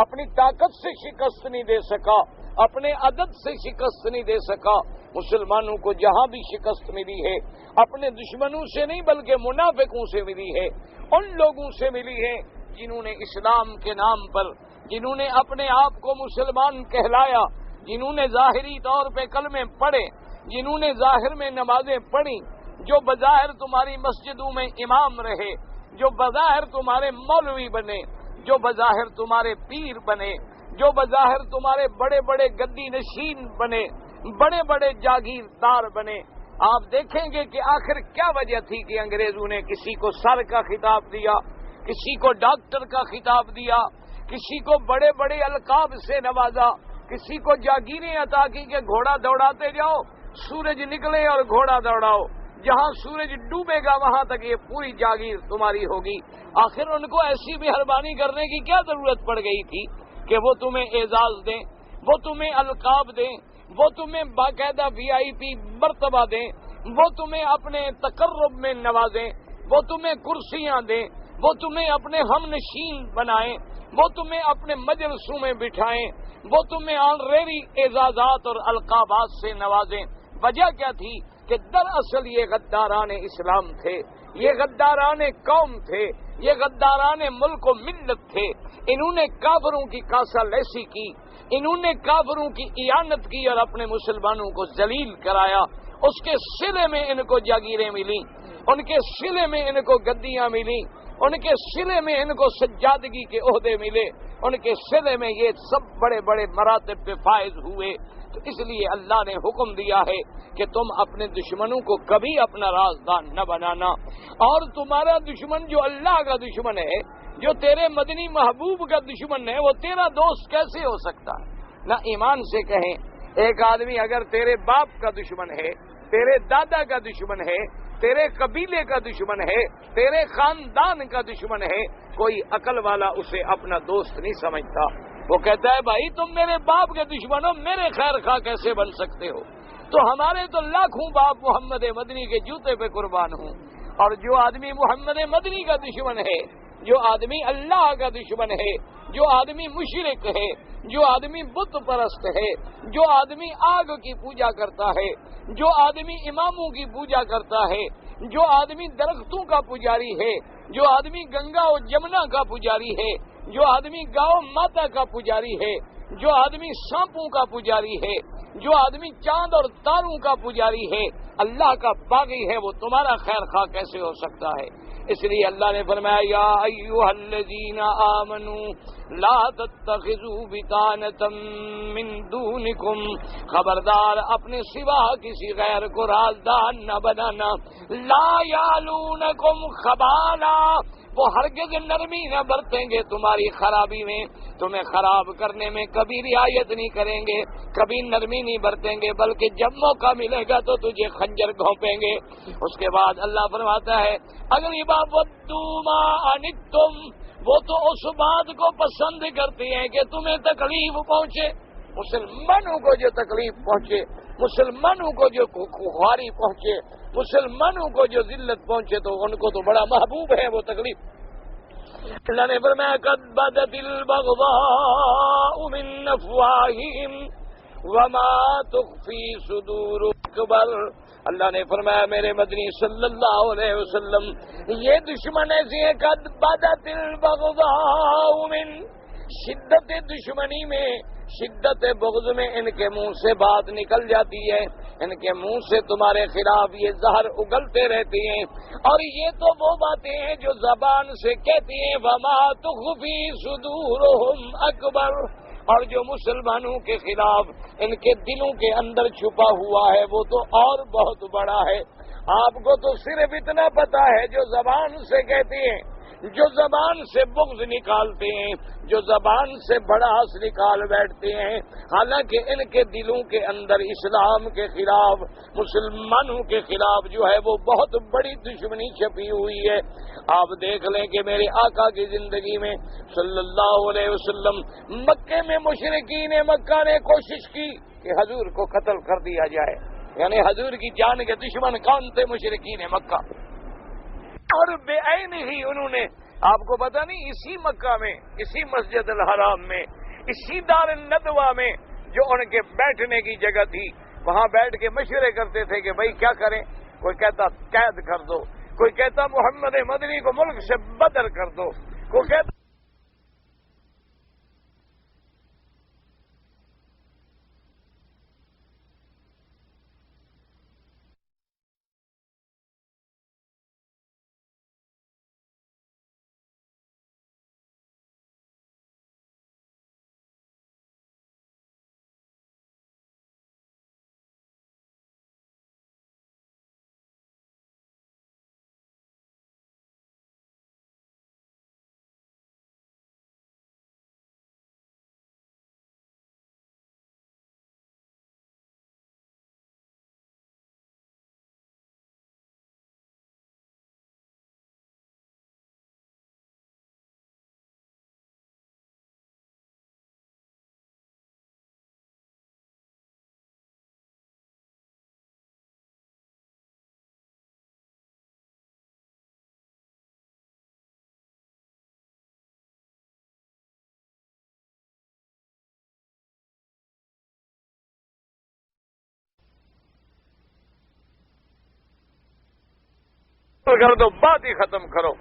اپنی طاقت سے شکست نہیں دے سکا، اپنے عدد سے شکست نہیں دے سکا۔ مسلمانوں کو جہاں بھی شکست ملی ہے اپنے دشمنوں سے نہیں بلکہ منافقوں سے ملی ہے، ان لوگوں سے ملی ہے جنہوں نے اسلام کے نام پر، جنہوں نے اپنے آپ کو مسلمان کہلایا، جنہوں نے ظاہری طور پہ کلمے پڑھے، جنہوں نے ظاہر میں نمازیں پڑھی، جو بظاہر تمہاری مسجدوں میں امام رہے، جو بظاہر تمہارے مولوی بنے، جو بظاہر تمہارے پیر بنے، جو بظاہر تمہارے بڑے بڑے گدی نشین بنے، بڑے بڑے جاگیردار بنے۔ آپ دیکھیں گے کہ آخر کیا وجہ تھی کہ انگریزوں نے کسی کو سر کا خطاب دیا، کسی کو ڈاکٹر کا خطاب دیا، کسی کو بڑے بڑے القاب سے نوازا، کسی کو جاگیریں عطا کی کہ گھوڑا دوڑاتے جاؤ، سورج نکلے اور گھوڑا دوڑاؤ، جہاں سورج ڈوبے گا وہاں تک یہ پوری جاگیر تمہاری ہوگی۔ آخر ان کو ایسی مہربانی کرنے کی کیا ضرورت پڑ گئی تھی کہ وہ تمہیں اعزاز دیں، وہ تمہیں القاب دیں، وہ تمہیں باقاعدہ VIP مرتبہ دیں، وہ تمہیں اپنے تقرب میں نوازیں، وہ تمہیں کرسیاں دیں، وہ تمہیں اپنے ہم نشین بنائیں، وہ تمہیں اپنے مجلسوں میں بٹھائیں، وہ تمہیں آنریری اعزازات اور القابات سے نوازیں۔ وجہ کیا تھی کہ دراصل یہ غداران اسلام تھے، یہ غداران قوم تھے، یہ غداران ملک و ملت تھے۔ انہوں نے کافروں کی کاسہ لیسی کی، انہوں نے کافروں کی اعانت کی اور اپنے مسلمانوں کو ذلیل کرایا۔ اس کے صلے میں ان کو جاگیریں ملیں، ان کے صلے میں ان کو گدیاں ملیں، ان کے صلے میں ان کو سجادگی کے عہدے ملے، ان کے صلے میں یہ سب بڑے بڑے مراتب پہ فائز ہوئے۔ تو اس لیے اللہ نے حکم دیا ہے کہ تم اپنے دشمنوں کو کبھی اپنا رازدان نہ بنانا، اور تمہارا دشمن جو اللہ کا دشمن ہے، جو تیرے مدنی محبوب کا دشمن ہے، وہ تیرا دوست کیسے ہو سکتا ہے؟ نہ ایمان سے کہیں، ایک آدمی اگر تیرے باپ کا دشمن ہے، تیرے دادا کا دشمن ہے، تیرے قبیلے کا دشمن ہے، تیرے خاندان کا دشمن ہے، کوئی عقل والا اسے اپنا دوست نہیں سمجھتا۔ وہ کہتا ہے بھائی تم میرے باپ کے دشمن ہو، میرے خیر خواہ کیسے بن سکتے ہو؟ تو ہمارے تو لاکھوں باپ محمد مدنی کے جوتے پہ قربان ہوں، اور جو آدمی محمد مدنی کا دشمن ہے، جو آدمی اللہ کا دشمن ہے، جو آدمی مشرک ہے، جو آدمی بت پرست ہے، جو آدمی آگ کی پوجا کرتا ہے، جو آدمی اماموں کی پوجا کرتا ہے، جو آدمی درختوں کا پجاری ہے، جو آدمی گنگا و جمنا کا پجاری ہے، جو آدمی گاؤں ماتا کا پجاری ہے، جو آدمی سانپوں کا پجاری ہے، جو آدمی چاند اور تاروں کا پجاری ہے، اللہ کا باغی ہے، وہ تمہارا خیر خواہ کیسے ہو سکتا ہے؟ اس لیے اللہ نے فرمایا یا ایھا الذین آمنوا لا تتخذوا بطانة من دونکم، خبردار اپنے سوا کسی غیر کو رازدان نہ بنانا، لا یعلونکم خبالا، وہ ہرگز نرمی نہ برتیں گے تمہاری خرابی میں، تمہیں خراب کرنے میں کبھی رعایت نہیں کریں گے، کبھی نرمی نہیں برتیں گے، بلکہ جب موقع ملے گا تو تجھے خنجر گھونپیں گے۔ اس کے بعد اللہ فرماتا ہے اگلی بات وَدُّوا مَا عَنِتُّمْ، وہ تو اس بات کو پسند کرتے ہیں کہ تمہیں تکلیف پہنچے، مسلمانوں کو جو تکلیف پہنچے، مسلمانوں کو جو خواری پہنچے، مسلمانوں کو جو ذلت پہنچے تو ان کو تو بڑا محبوب ہے وہ تکلیف۔ اللہ نے فرمایا قد بدت البغضاء من افواہہم وما تخفی صدور اکبر۔ اللہ نے فرمایا میرے مدنی صلی اللہ علیہ وسلم یہ دشمن ایسی ہیں قد بدت البغضاء من، شدت دشمنی میں، شدت بغض میں ان کے منہ سے بات نکل جاتی ہے، ان کے منہ سے تمہارے خلاف یہ زہر اگلتے رہتی ہیں، اور یہ تو وہ باتیں ہیں جو زبان سے کہتی ہیں وما تخفی صدورہم اکبر، اور جو مسلمانوں کے خلاف ان کے دلوں کے اندر چھپا ہوا ہے وہ تو اور بہت بڑا ہے۔ آپ کو تو صرف اتنا پتا ہے جو زبان سے کہتی ہیں، جو زبان سے بغض نکالتے ہیں، جو زبان سے بڑاس نکال بیٹھتے ہیں، حالانکہ ان کے دلوں کے اندر اسلام کے خلاف، مسلمانوں کے خلاف جو ہے وہ بہت بڑی دشمنی چھپی ہوئی ہے۔ آپ دیکھ لیں کہ میرے آقا کی زندگی میں صلی اللہ علیہ وسلم، مکے میں مشرکین مکہ نے کوشش کی کہ حضور کو قتل کر دیا جائے، یعنی حضور کی جان کے دشمن کون تھے؟ مشرکین مکہ۔ اور بے عین ہی انہوں نے، آپ کو پتا نہیں، اسی مکہ میں، اسی مسجد الحرام میں، اسی دار الندوہ میں جو ان کے بیٹھنے کی جگہ تھی، وہاں بیٹھ کے مشورے کرتے تھے کہ بھائی کیا کریں۔ کوئی کہتا قید کر دو، کوئی کہتا محمد مدنی کو ملک سے بدر کر دو، کوئی کہتا کر دو، بات ہی ختم کرو۔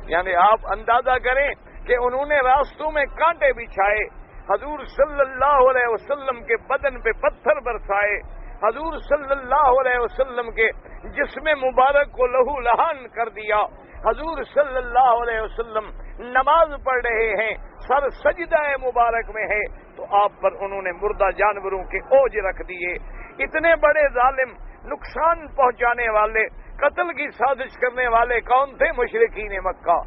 یعنی آپ اندازہ کریں کہ انہوں نے راستوں میں کانٹے بچھائے، حضور صلی اللہ علیہ وسلم کے بدن پہ پتھر برسائے، حضور صلی اللہ علیہ وسلم کے جسم مبارک کو لہو لہان کر دیا، حضور صلی اللہ علیہ وسلم نماز پڑھ رہے ہیں، سر سجدہ مبارک میں ہے، تو آپ پر انہوں نے مردہ جانوروں کے اوج رکھ دیے۔ اتنے بڑے ظالم، نقصان پہنچانے والے، قتل کی سازش کرنے والے کون تھے؟ مشرکین مکہ۔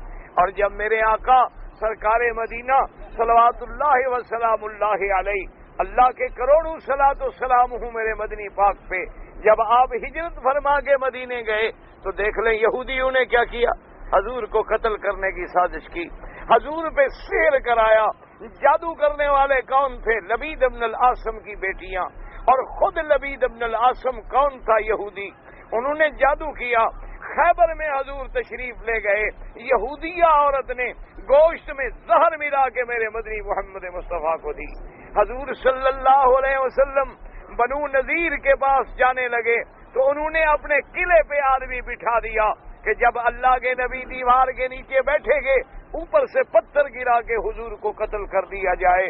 اور جب میرے آقا سرکار مدینہ صلوات اللہ وسلام اللہ علیہ، اللہ کے کروڑوں صلاۃ و سلام ہوں میرے مدنی پاک پہ، جب آپ ہجرت فرما کے مدینے گئے تو دیکھ لیں یہودیوں نے کیا کیا، حضور کو قتل کرنے کی سازش کی، حضور پہ سحر کرایا۔ جادو کرنے والے کون تھے؟ لبید ابن العاصم کی بیٹیاں، اور خود لبید ابن العاصم کون تھا؟ یہودی۔ انہوں نے جادو کیا، خیبر میں حضور تشریف لے گئے، یہودیہ عورت نے گوشت میں زہر ملا کے میرے مدنی محمد مصطفیٰ کو دی۔ حضور صلی اللہ علیہ وسلم بنو نذیر کے پاس جانے لگے تو انہوں نے اپنے قلعے پہ آدمی بٹھا دیا کہ جب اللہ کے نبی دیوار کے نیچے بیٹھے گے اوپر سے پتھر گرا کے حضور کو قتل کر دیا جائے۔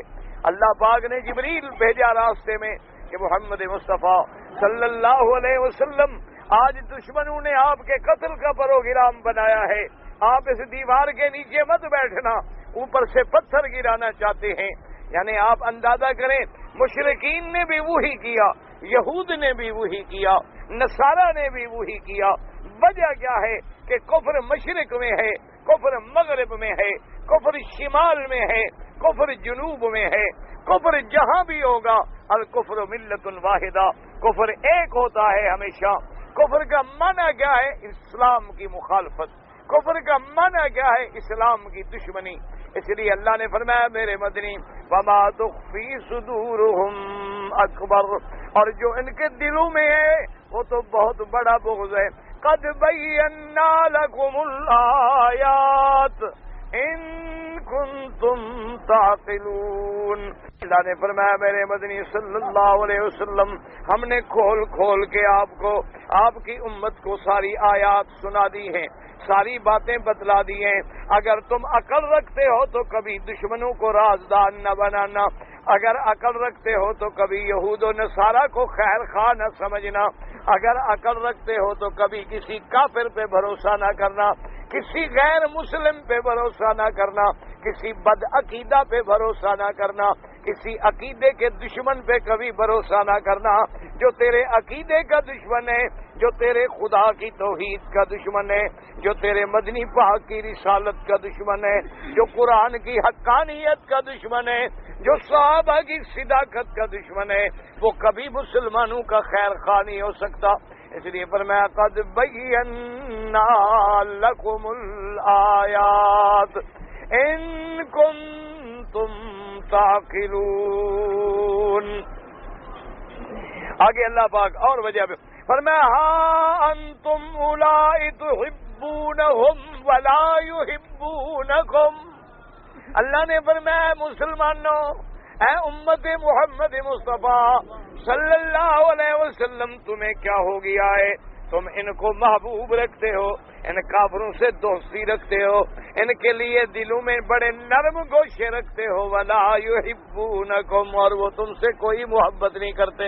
اللہ پاک نے جبریل بھیجا راستے میں کہ محمد مصطفیٰ صلی اللہ علیہ وسلم، آج دشمنوں نے آپ کے قتل کا پروگرام بنایا ہے، آپ اس دیوار کے نیچے مت بیٹھنا، اوپر سے پتھر گرانا چاہتے ہیں۔ یعنی آپ اندازہ کریں، مشرکین نے بھی وہی کیا، یہود نے بھی وہی کیا، نصارہ نے بھی وہی کیا۔ وجہ کیا ہے کہ کفر مشرق میں ہے، کفر مغرب میں ہے، کفر شمال میں ہے، کفر جنوب میں ہے، کفر جہاں بھی ہوگا، الکفر ملت واحدہ، کفر ایک ہوتا ہے ہمیشہ۔ کفر کا معنی کیا ہے؟ اسلام کی مخالفت۔ کفر کا معنی کیا ہے؟ اسلام کی دشمنی۔ اس لیے اللہ نے فرمایا میرے مدنی وما تخفی صدورہم اکبر، اور جو ان کے دلوں میں ہے وہ تو بہت بڑا بغض ہے۔ قد بینا لکم الآیات ان کنتم تعقلون، اللہ نے فرمایا میرے مدنی صلی اللہ علیہ وسلم، ہم نے کھول کھول کے آپ کو، آپ کی امت کو ساری آیات سنا دی ہیں، ساری باتیں بتلا دی ہیں۔ اگر تم عقل رکھتے ہو تو کبھی دشمنوں کو رازدان نہ بنانا، اگر عقل رکھتے ہو تو کبھی یہود و نصارہ کو خیر خواہ نہ سمجھنا، اگر عقل رکھتے ہو تو کبھی کسی کافر پہ بھروسہ نہ کرنا، کسی غیر مسلم پہ بھروسہ نہ کرنا، کسی بد عقیدہ پہ بھروسہ نہ کرنا، کسی عقیدے کے دشمن پہ کبھی بھروسہ نہ کرنا، جو تیرے عقیدے کا دشمن ہے، جو تیرے خدا کی توحید کا دشمن ہے، جو تیرے مدنی پاک کی رسالت کا دشمن ہے، جو قرآن کی حقانیت کا دشمن ہے، جو صحابہ کی صداقت کا دشمن ہے، وہ کبھی مسلمانوں کا خیر خواہ نہیں ہو سکتا۔ اس لیے فرمایا قد بینا لکم الآیات ان کنتم تعقلون۔ آگے اللہ پاک اور وجہ پہ فرمایا ہاں انتم اولائی تحبونہم ولا یحبونکم۔ اللہ نے فرمایا مسلمانوں، اے امت محمد مصطفیٰ صلی اللہ علیہ وسلم، تمہیں کیا ہو گیا ہے؟ تم ان کو محبوب رکھتے ہو، ان کافروں سے دوستی رکھتے ہو، ان کے لیے دلوں میں بڑے نرم گوشے رکھتے ہو، ولا یحبونکم، اور وہ تم سے کوئی محبت نہیں کرتے۔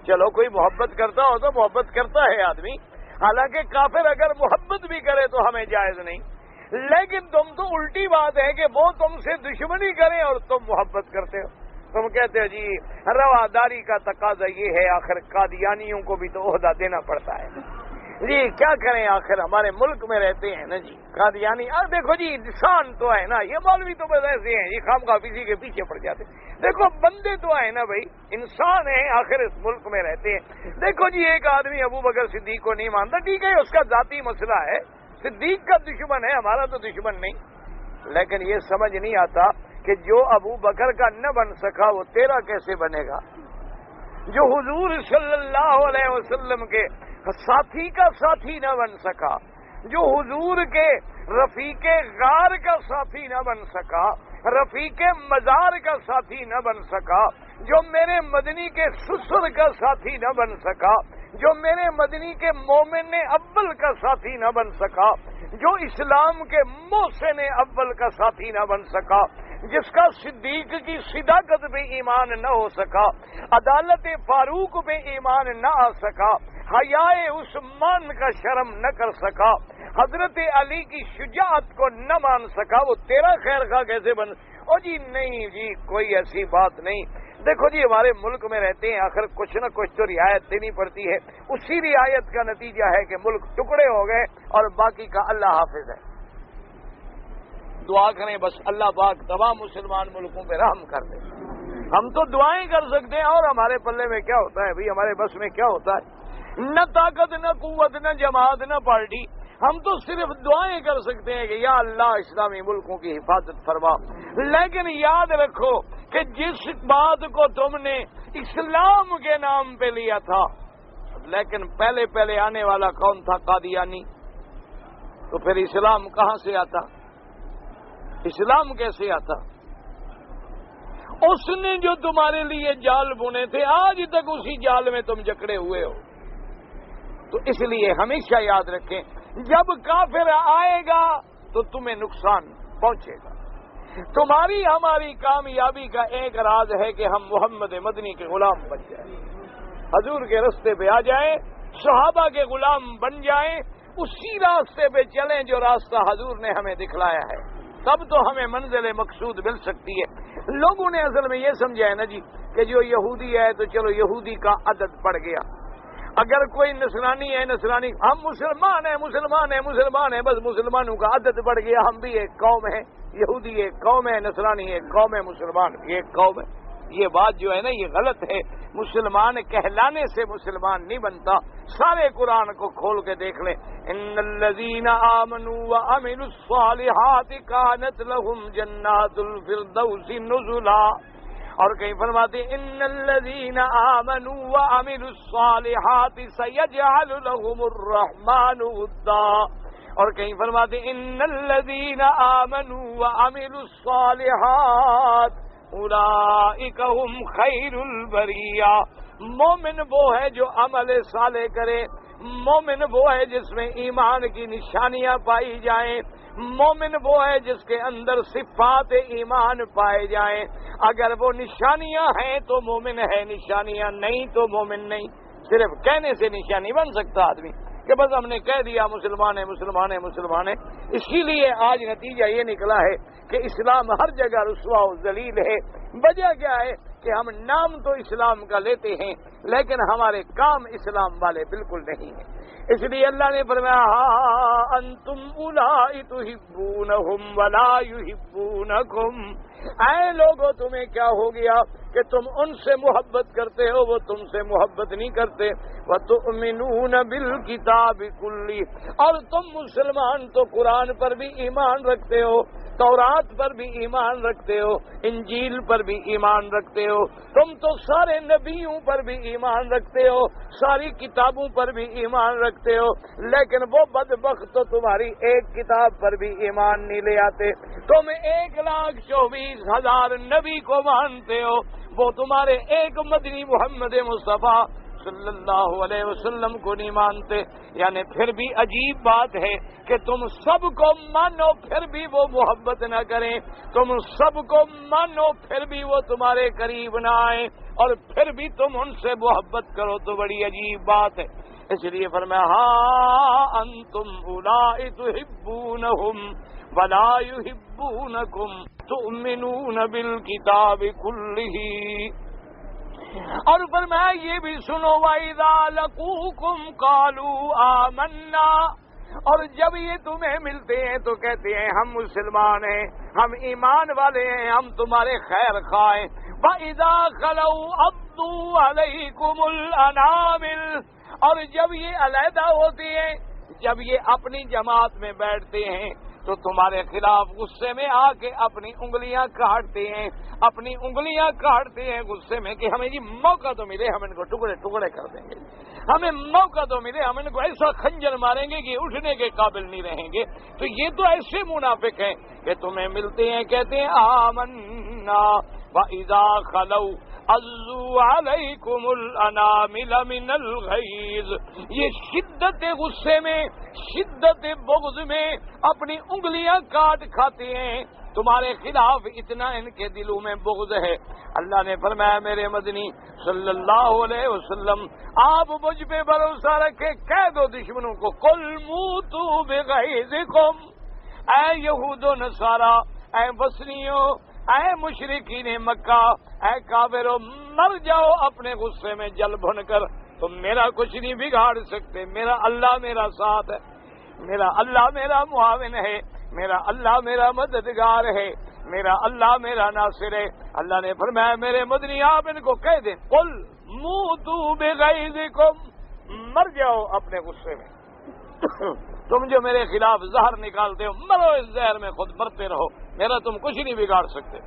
چلو کوئی محبت کرتا ہو تو محبت کرتا ہے آدمی، حالانکہ کافر اگر محبت بھی کرے تو ہمیں جائز نہیں، لیکن تم تو الٹی بات ہے کہ وہ تم سے دشمنی کریں اور تم محبت کرتے ہو۔ تم کہتے ہو جی رواداری کا تقاضا یہ ہے، آخر قادیانیوں کو بھی تو عہدہ دینا پڑتا ہے جی، کیا کریں آخر ہمارے ملک میں رہتے ہیں نا جی قادیانی۔ دیکھو جی انسان تو ہے نا، یہ مولوی تو بس ایسے ہیں جی، خام خواہ کسی کے پیچھے پڑ جاتے۔ دیکھو بندے تو ہے نا بھائی، انسان ہیں، آخر اس ملک میں رہتے ہیں۔ دیکھو جی ایک آدمی ابو بکر صدیق کو نہیں مانتا، ٹھیک ہے اس کا ذاتی مسئلہ ہے، صدیق کا دشمن ہے، ہمارا تو دشمن نہیں، لیکن یہ سمجھ نہیں آتا کہ جو ابو بکر کا نہ بن سکا وہ تیرا کیسے بنے گا؟ جو حضور صلی اللہ علیہ وسلم کے ساتھی کا ساتھی نہ بن سکا، جو حضور کے رفیق غار کا ساتھی نہ بن سکا، رفیق مزار کا ساتھی نہ بن سکا، جو میرے مدنی کے سسر کا ساتھی نہ بن سکا، جو میرے مدنی کے مومن اول کا ساتھی نہ بن سکا، جو اسلام کے محسن اول کا ساتھی نہ بن سکا، جس کا صدیق کی صداقت پہ ایمان نہ ہو سکا، عدالت فاروق پہ ایمان نہ آ سکا، حیائے عثمان کا شرم نہ کر سکا، حضرت علی کی شجاعت کو نہ مان سکا، وہ تیرا خیر خواہ کیسے بن؟ او جی نہیں جی کوئی ایسی بات نہیں۔ دیکھو جی ہمارے ملک میں رہتے ہیں، آخر کچھ نہ کچھ تو رعایت دینی پڑتی ہے، اسی رعایت کا نتیجہ ہے کہ ملک ٹکڑے ہو گئے اور باقی کا اللہ حافظ ہے۔ دعا کریں بس اللہ پاک تمام مسلمان ملکوں پہ رحم کر دے۔ ہم تو دعائیں کر سکتے ہیں، اور ہمارے پلے میں کیا ہوتا ہے بھائی، ہمارے بس میں کیا ہوتا ہے؟ نہ طاقت، نہ قوت، نہ جماعت، نہ پارٹی، ہم تو صرف دعائیں کر سکتے ہیں کہ یا اللہ اسلامی ملکوں کی حفاظت فرما۔ لیکن یاد رکھو کہ جس بات کو تم نے اسلام کے نام پہ لیا تھا، لیکن پہلے پہلے آنے والا کون تھا؟ قادیانی۔ تو پھر اسلام کہاں سے آتا؟ اسلام کیسے آتا؟ اس نے جو تمہارے لیے جال بنے تھے، آج تک اسی جال میں تم جکڑے ہوئے ہو۔ تو اس لیے ہمیشہ یاد رکھیں، جب کافر آئے گا تو تمہیں نقصان پہنچے گا۔ تمہاری ہماری کامیابی کا ایک راز ہے کہ ہم محمد مدنی کے غلام بن جائیں، حضور کے راستے پہ آ جائیں، صحابہ کے غلام بن جائیں، اسی راستے پہ چلیں جو راستہ حضور نے ہمیں دکھلایا ہے، تب تو ہمیں منزل مقصود مل سکتی ہے۔ لوگوں نے اصل میں یہ سمجھا ہے نا جی کہ جو یہودی ہے تو چلو یہودی کا عدد بڑھ گیا، اگر کوئی نصرانی ہے نصرانی، ہم مسلمان ہیں مسلمان ہیں مسلمان ہیں، بس مسلمانوں کا عدد بڑھ گیا، ہم بھی ایک قوم ہے، یہودی ایک قوم ہے، نصرانی ایک قوم ہے، مسلمان بھی ایک قوم ہے۔ یہ بات جو ہے نا یہ غلط ہے، مسلمان کہلانے سے مسلمان نہیں بنتا۔ سارے قرآن کو کھول کے دیکھ لیں، ان الذین آمنوا وعملوا الصالحات کانت لهم جنات الفردوس نزلا، اور کہیں فرماتے ان الذین آمنوا وعملوا الصالحات سیجعل لهم الرحمن ودا، اور کہیں فرماتے ان الذین آمنوا وعملوا الصالحات اولئک هم خیر البریہ۔ مومن وہ ہے جو عمل صالح کرے، مومن وہ ہے جس میں ایمان کی نشانیاں پائی جائیں، مومن وہ ہے جس کے اندر صفات ایمان پائے جائیں۔ اگر وہ نشانیاں ہیں تو مومن ہے، نشانیاں نہیں تو مومن نہیں۔ صرف کہنے سے نشانی بن سکتا آدمی کہ بس ہم نے کہہ دیا مسلمان ہے مسلمان ہے مسلمان ہے. اسی لیے آج نتیجہ یہ نکلا ہے کہ اسلام ہر جگہ رسوا و ذلیل ہے. وجہ کیا ہے کہ ہم نام تو اسلام کا لیتے ہیں لیکن ہمارے کام اسلام والے بالکل نہیں ہیں. اس لیے اللہ نے فرمایا انتم اولائی تحبونہم ولا یحبونکم. اے لوگوں تمہیں کیا ہو گیا کہ تم ان سے محبت کرتے ہو، وہ تم سے محبت نہیں کرتے. وتؤمنون بالکتاب کلی، اور تم مسلمان تو قرآن پر بھی ایمان رکھتے ہو، تورات پر بھی ایمان رکھتے ہو، انجیل پر بھی ایمان رکھتے ہو، تم تو سارے نبیوں پر بھی ایمان رکھتے ہو، ساری کتابوں پر بھی ایمان رکھتے ہو. لیکن وہ بدبخت تو تمہاری ایک کتاب پر بھی ایمان نہیں لے آتے. تم 1,24,000 نبی کو مانتے ہو، وہ تمہارے ایک مدنی محمد مصطفیٰ صلی اللہ علیہ وسلم کو نہیں مانتے. یعنی پھر بھی عجیب بات ہے کہ تم سب کو مانو پھر بھی وہ محبت نہ کریں، تم سب کو مانو پھر بھی وہ تمہارے قریب نہ آئیں، اور پھر بھی تم ان سے محبت کرو تو بڑی عجیب بات ہے. اس لیے فرمایا ہاں انتم اولائی تحبونہم ولا یحبونکم تؤمنون بالکتاب کلہ. اور فرمایا یہ بھی سنو وَإِذَا لَقُوكُمْ قَالُوا آمَنَّا، اور جب یہ تمہیں ملتے ہیں تو کہتے ہیں ہم مسلمان ہیں، ہم ایمان والے ہیں، ہم تمہارے خیر خواہ ہیں. وَإِذَا خَلَوْا عَضُّوا عَلَيْكُمُ الْأَنَامِلَ، اور جب یہ علیحدہ ہوتی ہیں، جب یہ اپنی جماعت میں بیٹھتے ہیں تو تمہارے خلاف غصے میں آ کے اپنی انگلیاں کاٹتے ہیں، اپنی انگلیاں کاٹتے ہیں غصے میں کہ ہمیں جی موقع تو ملے ہم ان کو ٹکڑے ٹکڑے کر دیں گے، ہمیں موقع تو ملے ہم ان کو ایسا خنجر ماریں گے کہ اٹھنے کے قابل نہیں رہیں گے. تو یہ تو ایسے منافق ہیں کہ تمہیں ملتے ہیں کہتے ہیں آمنا وَإِذَا خَلَوْا عَضُّوا عَلَيْكُمُ الْأَنَامِلَ مِنَ الْغَيْظِ. یہ شدت غصے میں، شدت بغض میں اپنی انگلیاں کاٹ کھاتے ہیں. تمہارے خلاف اتنا ان کے دلوں میں بغض ہے. اللہ نے فرمایا میرے مدنی صلی اللہ علیہ وسلم آپ مجھ پہ بھروسہ رکھے، کہہ دو دشمنوں کو قُلْ مُوتُوا بِغَيْظِكُمْ. اے یہود و نصارا، اے وثنیوں، اے مشرکین مکہ، اے کافرو، مر جاؤ اپنے غصے میں جل بھن کر. تم میرا کچھ نہیں بگاڑ سکتے. میرا اللہ میرا ساتھ ہے، میرا اللہ میرا معاون ہے، میرا اللہ میرا مددگار ہے، میرا اللہ میرا ناصر ہے. اللہ نے فرمایا میرے مدنی آپ ان کو کہہ دیں قل موتوا بغیظکم، مر جاؤ اپنے غصے میں. تم جو میرے خلاف زہر نکالتے ہو مرو اس زہر میں، خود مرتے رہو، میرا تم کچھ نہیں بگاڑ سکتے.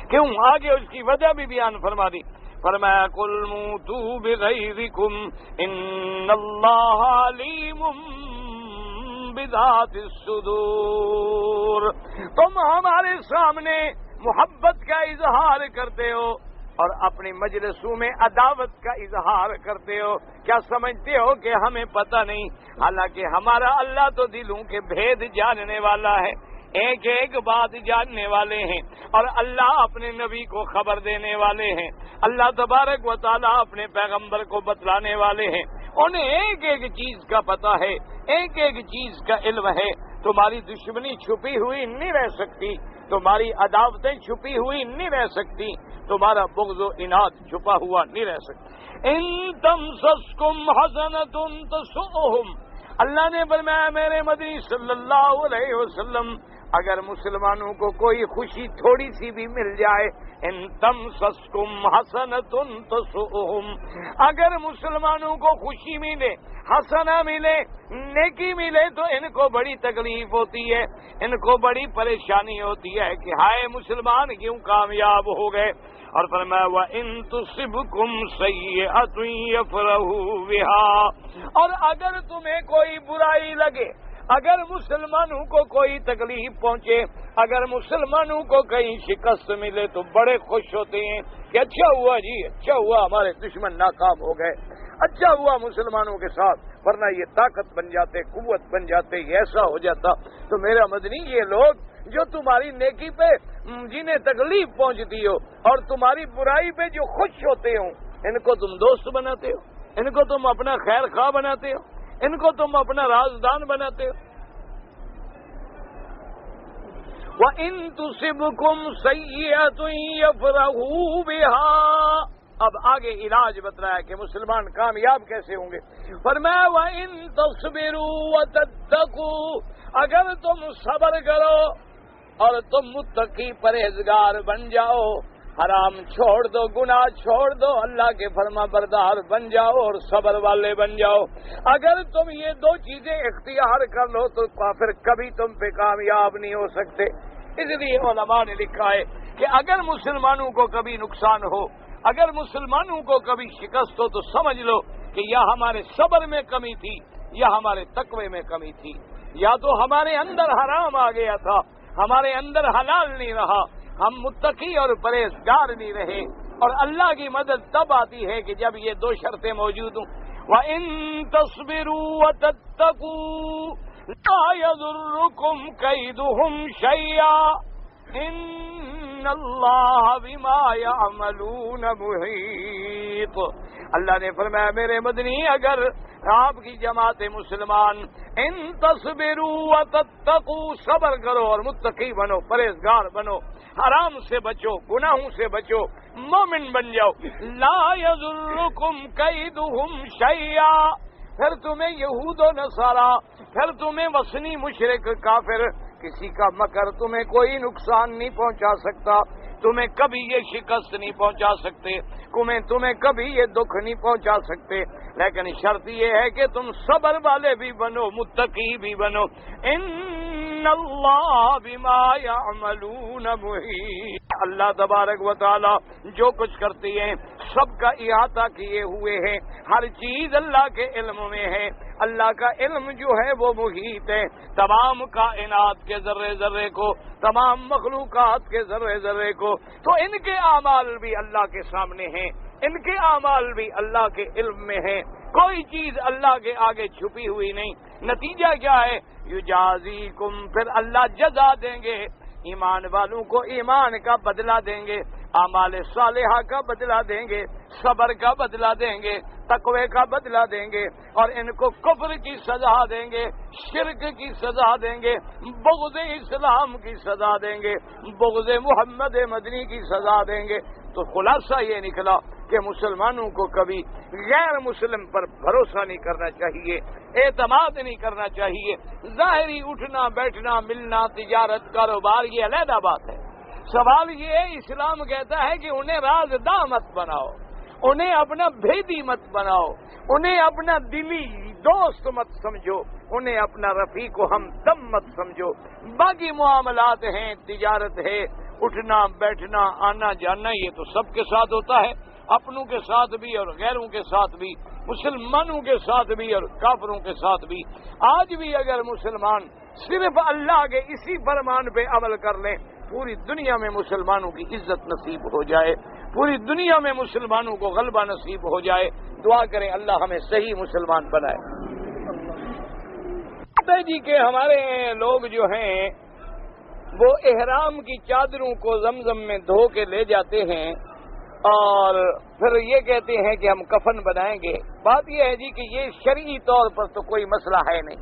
کیوں؟ آگے اس کی وجہ بھی بیان فرما دی. فرمایا قل موتوا بغیظکم ان اللہ علیم بذات الصدور. تم ہمارے سامنے محبت کا اظہار کرتے ہو اور اپنی مجلسوں میں عداوت کا اظہار کرتے ہو. کیا سمجھتے ہو کہ ہمیں پتہ نہیں؟ حالانکہ ہمارا اللہ تو دلوں کے بھید جاننے والا ہے، ایک ایک بات جاننے والے ہیں، اور اللہ اپنے نبی کو خبر دینے والے ہیں. اللہ تبارک و تعالیٰ اپنے پیغمبر کو بتلانے والے ہیں. انہیں ایک ایک چیز کا پتہ ہے، ایک ایک چیز کا علم ہے. تمہاری دشمنی چھپی ہوئی نہیں رہ سکتی، تمہاری عداوتیں چھپی ہوئی نہیں رہ سکتی، تمہارا بغض و عناد چھپا ہوا نہیں رہ سکتا. ان تمسسکم حسنۃ تسؤہم. اللہ نے فرمایا میرے مدنی صلی اللہ علیہ وسلم اگر مسلمانوں کو کوئی خوشی تھوڑی سی بھی مل جائے، ان تمسسکم حسنۃ تسؤہم، اگر مسلمانوں کو خوشی ملے، حسنہ ملے، نیکی ملے تو ان کو بڑی تکلیف ہوتی ہے، ان کو بڑی پریشانی ہوتی ہے کہ ہائے مسلمان کیوں کامیاب ہو گئے. اور فرمایا وَإِن تُصِبْكُمْ سَيِّئَةٌ يَفْرَحُوا بِهَا، اور اگر تمہیں کوئی برائی لگے، اگر مسلمانوں کو کوئی تکلیف پہنچے، اگر مسلمانوں کو کہیں شکست ملے تو بڑے خوش ہوتے ہیں کہ اچھا ہوا جی، اچھا ہوا ہمارے دشمن ناکام ہو گئے، اچھا ہوا مسلمانوں کے ساتھ، ورنہ یہ طاقت بن جاتے، قوت بن جاتے، یہ ایسا ہو جاتا. تو میرا مدنی یہ لوگ جو تمہاری نیکی پہ جنہیں تکلیف پہنچتی ہو اور تمہاری برائی پہ جو خوش ہوتے ہوں، ان کو تم دوست بناتے ہو. ان کو تم اپنا خیر خواہ بناتے ہو، ان کو تم اپنا رازدان بناتے ہو۔ وَإِن تُصِبْكُمْ سَيِّئَةٌ يَفْرَحُوا بِهَا، اب آگے علاج بتلایا کہ مسلمان کامیاب کیسے ہوں گے۔ فرمایا وَإِن تَصْبِرُوا وَتَتَّقُوا، اگر تم صبر کرو اور تم متقی پرہیزگار بن جاؤ، حرام چھوڑ دو، گناہ چھوڑ دو، اللہ کے فرما بردار بن جاؤ اور صبر والے بن جاؤ، اگر تم یہ دو چیزیں اختیار کر لو تو پھر کبھی تم پہ کامیاب نہیں ہو سکتے۔ اس لیے علماء نے لکھا ہے کہ اگر مسلمانوں کو کبھی نقصان ہو، اگر مسلمانوں کو کبھی شکست ہو تو سمجھ لو کہ یا ہمارے صبر میں کمی تھی یا ہمارے تقوی میں کمی تھی، یا تو ہمارے اندر حرام آ گیا تھا، ہمارے اندر حلال نہیں رہا، ہم متقی اور پرہیزگار نہیں رہے۔ اور اللہ کی مدد تب آتی ہے کہ جب یہ دو شرطیں موجود ہوں۔ وَإِن تَصْبِرُوا وَتَتَّقُوا لَا يَضُرُّكُمْ كَيْدُهُمْ شَيْئًا إِنَّ اللَّهَ بِمَا يَعْمَلُونَ مُحِيطٌ۔ اللہ نے فرمایا میرے مدنی اگر آپ کی جماعت مسلمان ان تصبروا وتتقوا، صبر کرو اور متقی بنو، پرہیزگار بنو، حرام سے بچو، گناہوں سے بچو، مومن بن جاؤ، لا یضرکم کیدہم شیئا، پھر تمہیں یہود و نصارا، پھر تمہیں وثنی مشرک کافر، کسی کا مکر تمہیں کوئی نقصان نہیں پہنچا سکتا، تمہیں کبھی یہ شکست نہیں پہنچا سکتے، تمہیں کبھی یہ دکھ نہیں پہنچا سکتے، لیکن شرط یہ ہے کہ تم صبر والے بھی بنو، متقی بھی بنو۔ ان اللہ بما یعملون محیط، اللہ تبارک و تعالی جو کچھ کرتے ہیں سب کا احاطہ کیے ہوئے ہیں، ہر چیز اللہ کے علم میں ہے، اللہ کا علم جو ہے وہ محیط ہے، تمام کائنات کے ذرے ذرے کو، تمام مخلوقات کے ذرے ذرے کو، تو ان کے اعمال بھی اللہ کے سامنے ہیں، ان کے اعمال بھی اللہ کے علم میں ہیں، کوئی چیز اللہ کے آگے چھپی ہوئی نہیں۔ نتیجہ کیا ہے؟ یجازیکم، پھر اللہ جزا دیں گے، ایمان والوں کو ایمان کا بدلہ دیں گے، اعمال صالحہ کا بدلہ دیں گے، صبر کا بدلہ دیں گے، تقوی کا بدلہ دیں گے، اور ان کو کفر کی سزا دیں گے، شرک کی سزا دیں گے، بغض اسلام کی سزا دیں گے، بغض محمد مدنی کی سزا دیں گے۔ تو خلاصہ یہ نکلا کہ مسلمانوں کو کبھی غیر مسلم پر بھروسہ نہیں کرنا چاہیے، اعتماد نہیں کرنا چاہیے۔ ظاہری اٹھنا بیٹھنا ملنا تجارت کاروبار یہ علیحدہ بات ہے، سوال یہ ہے اسلام کہتا ہے کہ انہیں رازداں مت بناؤ، انہیں اپنا بھیدی مت بناؤ، انہیں اپنا دلی دوست مت سمجھو، انہیں اپنا رفیق و ہمدم مت سمجھو۔ باقی معاملات ہیں، تجارت ہے، اٹھنا بیٹھنا آنا جانا، یہ تو سب کے ساتھ ہوتا ہے، اپنوں کے ساتھ بھی اور غیروں کے ساتھ بھی، مسلمانوں کے ساتھ بھی اور کافروں کے ساتھ بھی۔ آج بھی اگر مسلمان صرف اللہ کے اسی فرمان پہ عمل کر لیں، پوری دنیا میں مسلمانوں کی عزت نصیب ہو جائے، پوری دنیا میں مسلمانوں کو غلبہ نصیب ہو جائے۔ دعا کریں اللہ ہمیں صحیح مسلمان بنائے۔ جی کہ ہمارے لوگ جو ہیں وہ احرام کی چادروں کو زمزم میں دھو کے لے جاتے ہیں اور پھر یہ کہتے ہیں کہ ہم کفن بنائیں گے۔ بات یہ ہے جی کہ یہ شرعی طور پر تو کوئی مسئلہ ہے نہیں،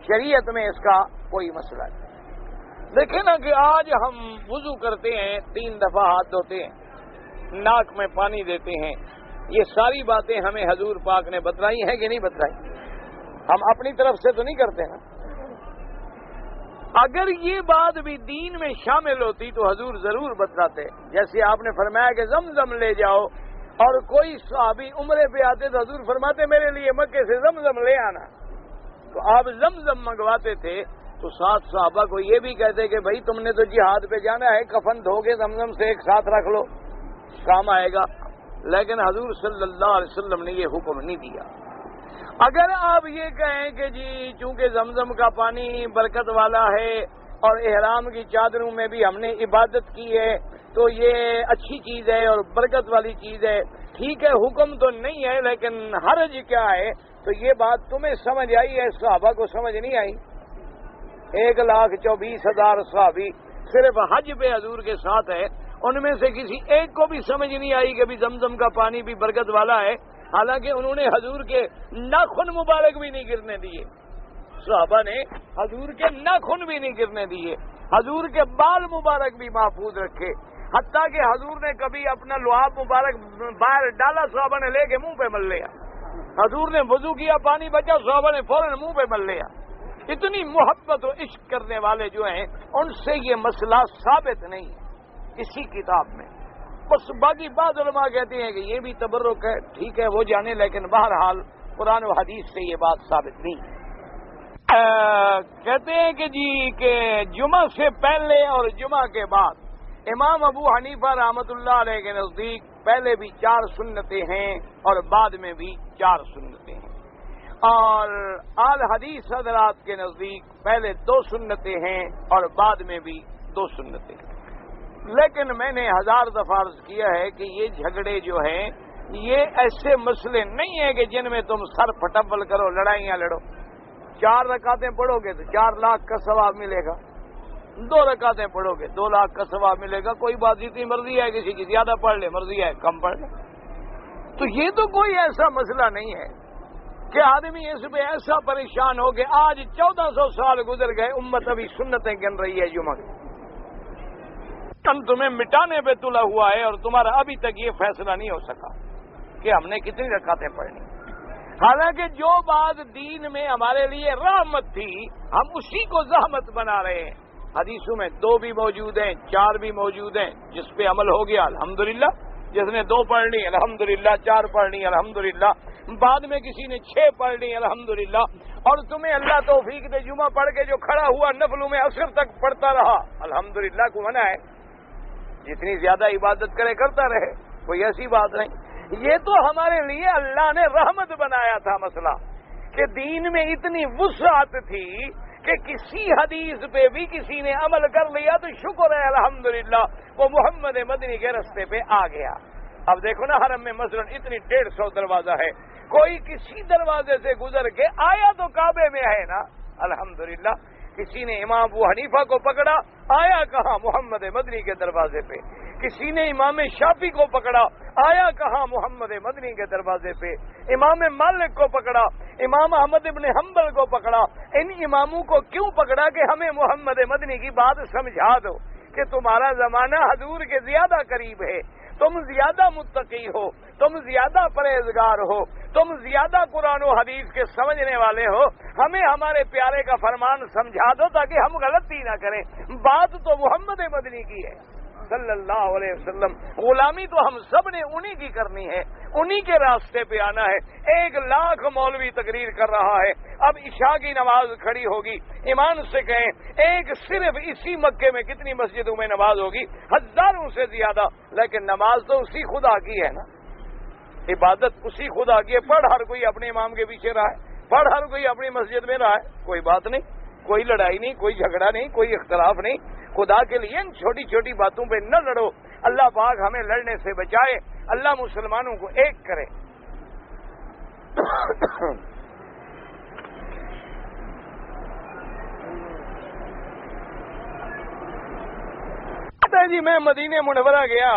شریعت میں اس کا کوئی مسئلہ نہیں۔ دیکھیں نا کہ آج ہم وضو کرتے ہیں، 3 دفعہ ہاتھ دھوتے ہیں، ناک میں پانی دیتے ہیں، یہ ساری باتیں ہمیں حضور پاک نے بتلائی ہیں کہ نہیں بتلائی؟ ہم اپنی طرف سے تو نہیں کرتے نا۔ اگر یہ بات بھی دین میں شامل ہوتی تو حضور ضرور بتلاتے، جیسے آپ نے فرمایا کہ زمزم لے جاؤ، اور کوئی صحابی عمرے پہ آتے تو حضور فرماتے میرے لیے مکے سے زمزم لے آنا، تو آپ زمزم منگواتے تھے۔ تو ساتھ صحابہ کو یہ بھی کہتے کہ بھائی تم نے تو جہاد پہ جانا ہے، کفن دھو کے زمزم سے ایک ساتھ رکھ لو، کام آئے گا۔ لیکن حضور صلی اللہ علیہ وسلم نے یہ حکم نہیں دیا۔ اگر آپ یہ کہیں کہ جی چونکہ زمزم کا پانی برکت والا ہے اور احرام کی چادروں میں بھی ہم نے عبادت کی ہے تو یہ اچھی چیز ہے اور برکت والی چیز ہے، ٹھیک ہے، حکم تو نہیں ہے، لیکن حرج کیا ہے؟ تو یہ بات تمہیں سمجھ آئی ہے، صحابہ کو سمجھ نہیں آئی؟ 1,24,000 صحابی صرف حج پہ حضور کے ساتھ ہے، ان میں سے کسی ایک کو بھی سمجھ نہیں آئی کہ بھی زمزم کا پانی بھی برکت والا ہے؟ حالانکہ انہوں نے حضور کے ناخن مبارک بھی نہیں گرنے دیے، صحابہ نے حضور کے ناخن بھی نہیں گرنے دیے، حضور کے بال مبارک بھی محفوظ رکھے، حتیٰ کہ حضور نے کبھی اپنا لعاب مبارک باہر ڈالا، صحابہ نے لے کے منہ پہ مل لیا، حضور نے وضو کیا، پانی بچا، صحابہ نے فوراً منہ پہ مل لیا۔ اتنی محبت و عشق کرنے والے جو ہیں ان سے یہ مسئلہ ثابت نہیں ہے اسی کتاب میں۔ بس باقی بعض علماء کہتے ہیں کہ یہ بھی تبرک ہے، ٹھیک ہے وہ جانے، لیکن بہرحال قرآن و حدیث سے یہ بات ثابت نہیں ہے۔ کہتے ہیں کہ جی کہ جمعہ سے پہلے اور جمعہ کے بعد امام ابو حنیفہ رحمۃ اللہ علیہ کے نزدیک پہلے بھی 4 سنتیں ہیں اور بعد میں بھی 4 سنتیں ہیں، اور آل حدیث حضرات کے نزدیک پہلے 2 سنتیں ہیں اور بعد میں بھی 2 سنتیں ہیں۔ لیکن میں نے 1000 دفعہ عرض کیا ہے کہ یہ جھگڑے جو ہیں یہ ایسے مسئلے نہیں ہیں کہ جن میں تم سر پھٹبل کرو، لڑائیاں لڑو۔ 4 رکعتیں پڑھو گے تو 4 لاکھ کا ثواب ملے گا، 2 رکعتیں پڑھو گے 2 لاکھ کا ثواب ملے گا۔ کوئی بات جتنی مرضی ہے، کسی کی زیادہ پڑھ لے، مرضی ہے کم پڑھ لے۔ تو یہ تو کوئی ایسا مسئلہ نہیں ہے کہ آدمی اس پہ ایسا پریشان ہو کہ آج 1400 سال گزر گئے، امت ابھی سنتیں گن رہی ہے جمعہ کی۔ تمہیں مٹانے پہ تلا ہوا ہے اور تمہارا ابھی تک یہ فیصلہ نہیں ہو سکا کہ ہم نے کتنی رکعتیں پڑھنی۔ حالانکہ جو بات دین میں ہمارے لیے رحمت تھی ہم اسی کو زحمت بنا رہے ہیں۔ حدیثوں میں 2 بھی موجود ہیں، 4 بھی موجود ہیں، جس پہ عمل ہو گیا الحمدللہ، جس نے 2 پڑھ لی الحمدللہ، 4 پڑھ لی الحمدللہ، بعد میں کسی نے 6 پڑھ لی الحمدللہ، اور تمہیں اللہ توفیق دے جمعہ پڑھ کے جو کھڑا ہوا نفلوں میں عصر تک پڑھتا رہا الحمدللہ، کو منع ہے، جتنی زیادہ عبادت کرے کرتا رہے، کوئی ایسی بات نہیں۔ یہ تو ہمارے لیے اللہ نے رحمت بنایا تھا مسئلہ کہ دین میں اتنی وسعت تھی کہ کسی حدیث پہ بھی کسی نے عمل کر لیا تو شکر ہے الحمدللہ وہ محمد مدنی کے رستے پہ آ گیا۔ اب دیکھو نا حرم میں مثلا اتنی 150 دروازہ ہے، کوئی کسی دروازے سے گزر کے آیا تو کعبے میں ہے نا الحمدللہ۔ کسی نے امام ابو حنیفہ کو پکڑا، آیا کہاں؟ محمد مدنی کے دروازے پہ۔ کسی نے امام شافعی کو پکڑا، آیا کہاں؟ محمد مدنی کے دروازے پہ۔ امام مالک کو پکڑا، امام احمد ابن حنبل کو پکڑا۔ ان اماموں کو کیوں پکڑا کہ ہمیں محمد مدنی کی بات سمجھا دو کہ تمہارا زمانہ حضور کے زیادہ قریب ہے، تم زیادہ متقی ہو، تم زیادہ پرہیزگار ہو، تم زیادہ قرآن و حدیث کے سمجھنے والے ہو، ہمیں ہمارے پیارے کا فرمان سمجھا دو تاکہ ہم غلطی نہ کریں۔ بات تو محمد مدنی کی ہے صلی اللہ علیہ وسلم، غلامی تو ہم سب نے انہی کی کرنی ہے، انہی کے راستے پہ آنا ہے۔ 1 لاکھ مولوی تقریر کر رہا ہے، اب عشاء کی نماز کھڑی ہوگی، ایمان سے کہیں ایک صرف اسی مکے میں کتنی مسجدوں میں نماز ہوگی؟ 1000 سے زیادہ، لیکن نماز تو اسی خدا کی ہے نا، عبادت اسی خدا کی ہے۔ پڑھ ہر کوئی اپنے امام کے پیچھے رہا ہے، پڑھ ہر کوئی اپنی مسجد میں رہا ہے، کوئی بات نہیں، کوئی لڑائی نہیں، کوئی جھگڑا نہیں، کوئی اختلاف نہیں۔ خدا کے لیے ان چھوٹی چھوٹی باتوں پہ نہ لڑو، اللہ پاک ہمیں لڑنے سے بچائے، اللہ مسلمانوں کو ایک کرے۔ جی میں مدینہ منورہ گیا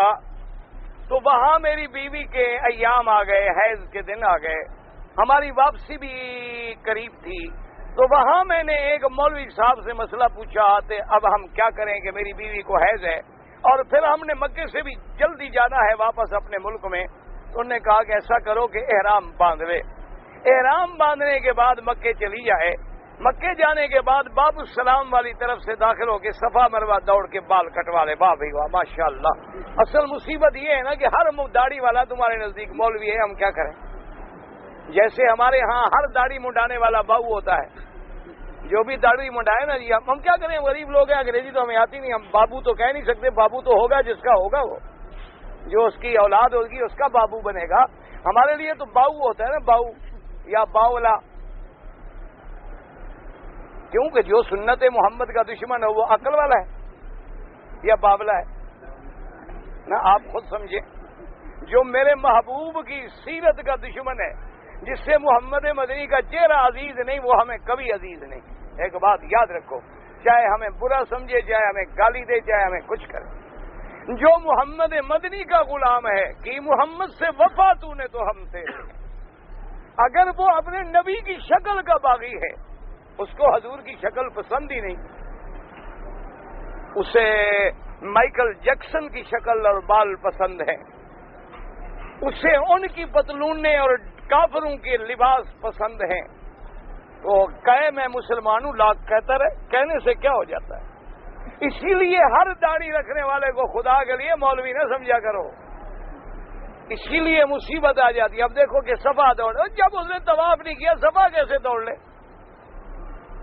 تو وہاں میری بیوی کے ایام آ گئے، حیض کے دن آ گئے، ہماری واپسی بھی قریب تھی، تو وہاں میں نے ایک مولوی صاحب سے مسئلہ پوچھا کہ اب ہم کیا کریں کہ میری بیوی کو حیض ہے اور پھر ہم نے مکے سے بھی جلدی جانا ہے واپس اپنے ملک میں۔ تو انہوں نے کہا کہ ایسا کرو کہ احرام باندھ لے، احرام باندھنے کے بعد مکے چلی جائے، مکے جانے کے بعد باب السلام والی طرف سے داخل ہو کے صفا مروہ دوڑ کے بال کٹوا لے۔ واہ بھائی واہ، ماشاء اللہ۔ اصل مصیبت یہ ہے نا کہ ہر داڑھی والا تمہارے نزدیک مولوی ہے، ہم کیا کریں؟ جیسے ہمارے ہاں ہر داڑھی منڈانے والا باؤ ہوتا ہے، جو بھی داڑھی منڈائے نا جی، ہم کیا کریں؟ غریب لوگ ہیں، انگریزی تو ہمیں آتی نہیں، ہم بابو تو کہہ نہیں سکتے، بابو تو ہوگا جس کا ہوگا، وہ جو اس کی اولاد ہوگی اس کا بابو بنے گا۔ ہمارے لیے تو باؤ ہوتا ہے نا، باؤ یا باولا، کیونکہ جو سنت محمد کا دشمن ہے وہ عقل والا ہے یا باولا ہے نا؟ آپ خود سمجھیں، جو میرے محبوب کی سیرت کا دشمن ہے، جس سے محمد مدنی کا چہرہ عزیز نہیں، وہ ہمیں کبھی عزیز نہیں۔ ایک بات یاد رکھو، چاہے ہمیں برا سمجھے، چاہے ہمیں گالی دے، چاہے ہمیں کچھ کرے، جو محمد مدنی کا غلام ہے کہ محمد سے وفا تو نے تو ہم سے، اگر وہ اپنے نبی کی شکل کا باغی ہے، اس کو حضور کی شکل پسند ہی نہیں، اسے مائیکل جیکسن کی شکل اور بال پسند ہے، اسے ان کی پتلونیں اور کافروں کے لباس پسند ہیں، تو کہے میں مسلمان ہوں لاکھ کہتا رہے، کہنے سے کیا ہو جاتا ہے؟ اسی لیے ہر داڑھی رکھنے والے کو خدا کے لیے مولوی نہ سمجھا کرو، اسی لیے مصیبت آ جاتی ہے۔ اب دیکھو کہ صفا دوڑ، جب اس نے طواف نہیں کیا صفا کیسے دوڑ لے؟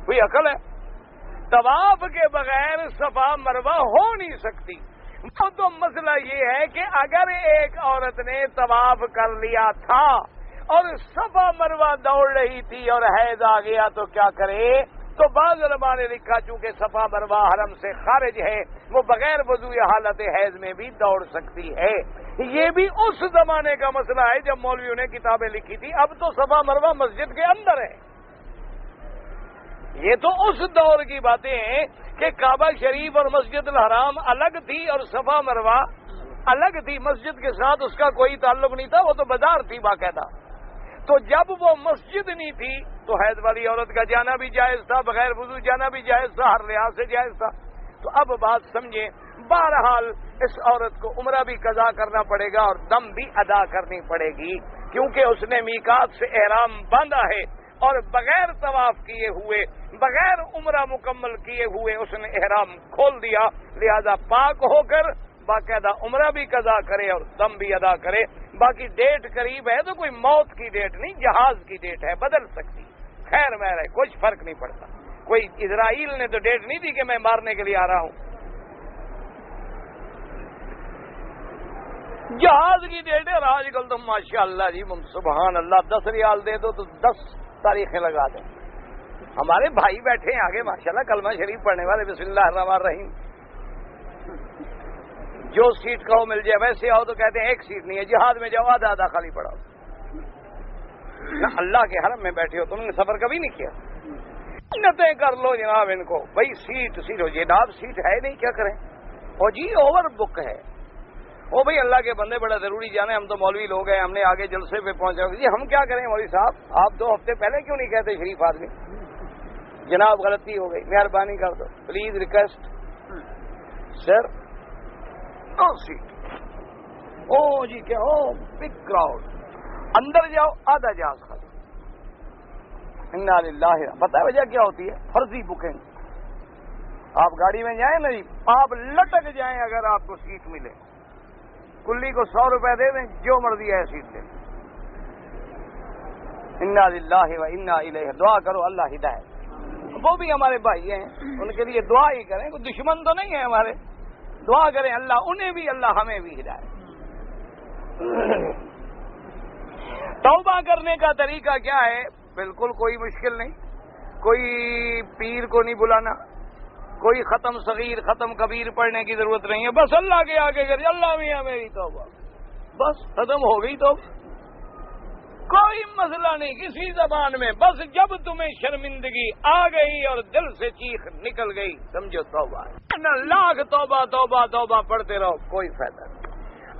کوئی عقل ہے؟ طواف کے بغیر صفا مروہ ہو نہیں سکتی۔ وہ تو مسئلہ یہ ہے کہ اگر ایک عورت نے طواف کر لیا تھا اور صفا مروہ دوڑ رہی تھی اور حیض آ گیا تو کیا کرے؟ تو بعض علماء نے لکھا چونکہ صفا مروہ حرم سے خارج ہے، وہ بغیر وضو یا حالت حیض میں بھی دوڑ سکتی ہے۔ یہ بھی اس زمانے کا مسئلہ ہے جب مولویوں نے کتابیں لکھی تھی، اب تو صفا مروہ مسجد کے اندر ہے۔ یہ تو اس دور کی باتیں ہیں کہ کعبہ شریف اور مسجد الحرام الگ تھی اور صفا مروہ الگ تھی، مسجد کے ساتھ اس کا کوئی تعلق نہیں تھا، وہ تو بازار تھی باقاعدہ۔ تو جب وہ مسجد نہیں تھی تو حیض والی عورت کا جانا بھی جائز تھا، بغیر وضو جانا بھی جائز تھا، ہر لحاظ سے جائز تھا۔ تو اب بات سمجھیں، بہرحال اس عورت کو عمرہ بھی قضا کرنا پڑے گا اور دم بھی ادا کرنی پڑے گی، کیونکہ اس نے میقات سے احرام باندھا ہے اور بغیر طواف کیے ہوئے، بغیر عمرہ مکمل کیے ہوئے اس نے احرام کھول دیا، لہذا پاک ہو کر باقاعدہ عمرہ بھی قضا کرے اور دم بھی ادا کرے۔ باقی ڈیٹ قریب ہے تو کوئی موت کی ڈیٹ نہیں، جہاز کی ڈیٹ ہے، بدل سکتی، خیر میں رہے، کچھ فرق نہیں پڑتا۔ کوئی اسرائیل نے تو ڈیٹ نہیں دی کہ میں مارنے کے لیے آ رہا ہوں، جہاز کی ڈیٹ ہے۔ اور آج کل تو ماشاء اللہ جی سبحان اللہ، 10 ریال دے دو تو 10 تاریخیں لگا دیں۔ ہمارے بھائی بیٹھے ہیں آگے ماشاءاللہ کلمہ شریف پڑھنے والے، بسم اللہ الرحمن الرحیم، جو سیٹ کہو مل جائے، ویسے آؤ تو کہتے ہیں ایک سیٹ نہیں ہے، جہاد میں جاؤ آدھا آدھا خالی پڑاؤ۔ نہ اللہ کے حرم میں بیٹھے ہو، تم نے سفر کبھی نہیں کیا، نتیں کر لو جناب ان کو، بھائی سیٹ ہو جناب، سیٹ ہے نہیں کیا کریں، اور جی اوور بک ہے، او بھائی اللہ کے بندے بڑا ضروری جانے، ہم تو مولوی لوگ ہیں، ہم نے آگے جلسے پہ پہنچا جی ہم کیا کریں مولوی صاحب، آپ 2 ہفتے پہلے کیوں نہیں کہتے شریف آدمی، جناب غلطی ہو گئی مہربانی کر دو، پلیز ریکویسٹ سر نو سیٹ، او جی کیا او بگ کراؤڈ، اندر جاؤ آدھا جہاز خالی۔ انا للہ، پتہ ہے وجہ کیا ہوتی ہے؟ فرضی بکنگ۔ آپ گاڑی میں جائیں نا جی، آپ لٹک جائیں اگر آپ کو سیٹ ملے، کلی کو 100 روپے دے دیں، جو مرضی ہے سیٹ لے۔ انا للہ و انا الیہ، دعا کرو اللہ ہدایت۔ وہ بھی ہمارے بھائی ہیں، ان کے لیے دعا ہی کریں، کوئی دشمن تو نہیں ہے ہمارے، دعا کریں اللہ انہیں بھی اللہ ہمیں بھی ہدایت۔ توبہ کرنے کا طریقہ کیا ہے؟ بالکل کوئی مشکل نہیں، کوئی پیر کو نہیں بلانا، کوئی ختم صغیر ختم کبیر پڑھنے کی ضرورت نہیں ہے، بس اللہ کے آگے کر اللہ میاں میری توبہ، بس ختم ہو گئی توبہ، کوئی مسئلہ نہیں کسی زبان میں، بس جب تمہیں شرمندگی آ گئی اور دل سے چیخ نکل گئی سمجھو توبہ ہے، لاکھ توبہ توبہ توبہ پڑھتے رہو کوئی فائدہ نہیں،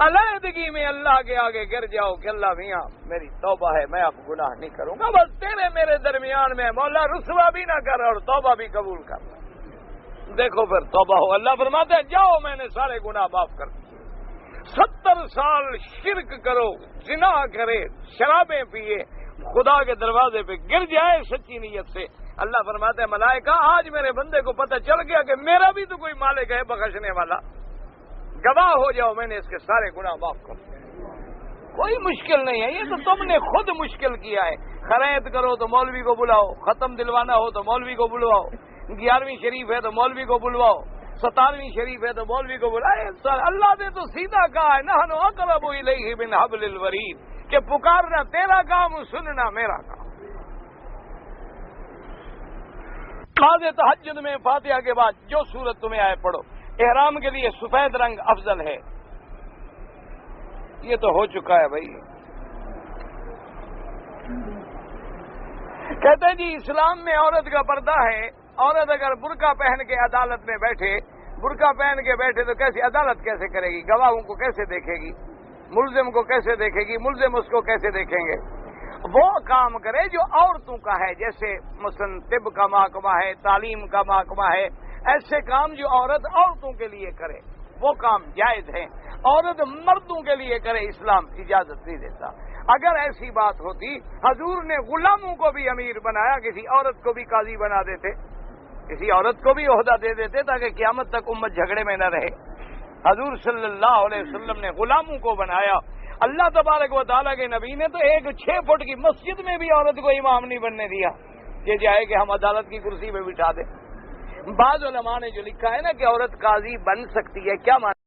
علیحدگی میں اللہ کے آگے گر جاؤ کہ اللہ میاں میری توبہ ہے، میں اب گناہ نہیں کروں گا، بس تیرے میرے درمیان میں مولا رسوا بھی نہ کر اور توبہ بھی قبول کر، دیکھو پھر توبہ ہو۔ اللہ فرماتے ہیں جاؤ میں نے سارے گناہ معاف کر دیے، 70 سال شرک کرو، زنا کرے، شرابیں پیے، خدا کے دروازے پہ گر جائے سچی نیت سے، اللہ فرماتے ہیں ملائکہ آج میرے بندے کو پتہ چل گیا کہ میرا بھی تو کوئی مالک ہے بخشنے والا، گواہ ہو جاؤ میں نے اس کے سارے گناہ معاف کر دیے۔ کوئی مشکل نہیں ہے، یہ تو تم نے خود مشکل کیا ہے، خرید کرو تو مولوی کو بلاؤ، ختم دلوانا ہو تو مولوی کو بلواؤ، 11ویں شریف ہے تو مولوی کو بلواؤ، 17ویں شریف ہے تو مولوی کو بلائے، اللہ نے تو سیدھا کہا ہے نحن اقرب الیہ من حبل الورید، کہ پکارنا تیرا کام سننا میرا کام۔ نماز تہجد میں فاتحہ کے بعد جو سورت تمہیں آئے پڑھو، احرام کے لیے سفید رنگ افضل ہے، یہ تو ہو چکا ہے بھائی۔ کہتے ہیں جی اسلام میں عورت کا پردہ ہے، عورت اگر برقع پہن کے عدالت میں بیٹھے، برقع پہن کے بیٹھے تو کیسے عدالت کیسے کرے گی، گواہوں کو کیسے دیکھے گی، ملزم کو کیسے دیکھے گی، ملزم اس کو کیسے دیکھیں گے؟ وہ کام کرے جو عورتوں کا ہے، جیسے مثلا طب کا محکمہ ہے، تعلیم کا محکمہ ہے، ایسے کام جو عورت عورتوں کے لیے کرے وہ کام جائز ہیں۔ عورت مردوں کے لیے کرے اسلام اجازت نہیں دیتا۔ اگر ایسی بات ہوتی حضور نے غلاموں کو بھی امیر بنایا، کسی عورت کو بھی قاضی بنا دیتے، کسی عورت کو بھی عہدہ دے دیتے تاکہ قیامت تک امت جھگڑے میں نہ رہے۔ حضور صلی اللہ علیہ وسلم نے غلاموں کو بنایا۔ اللہ تبارک و تعالیٰ کے نبی نے تو ایک 6 فٹ کی مسجد میں بھی عورت کو امام نہیں بننے دیا کہ جائے کہ ہم عدالت کی کرسی پہ بٹھا دیں۔ بعض علماء نے جو لکھا ہے نا کہ عورت قاضی بن سکتی ہے، کیا معنی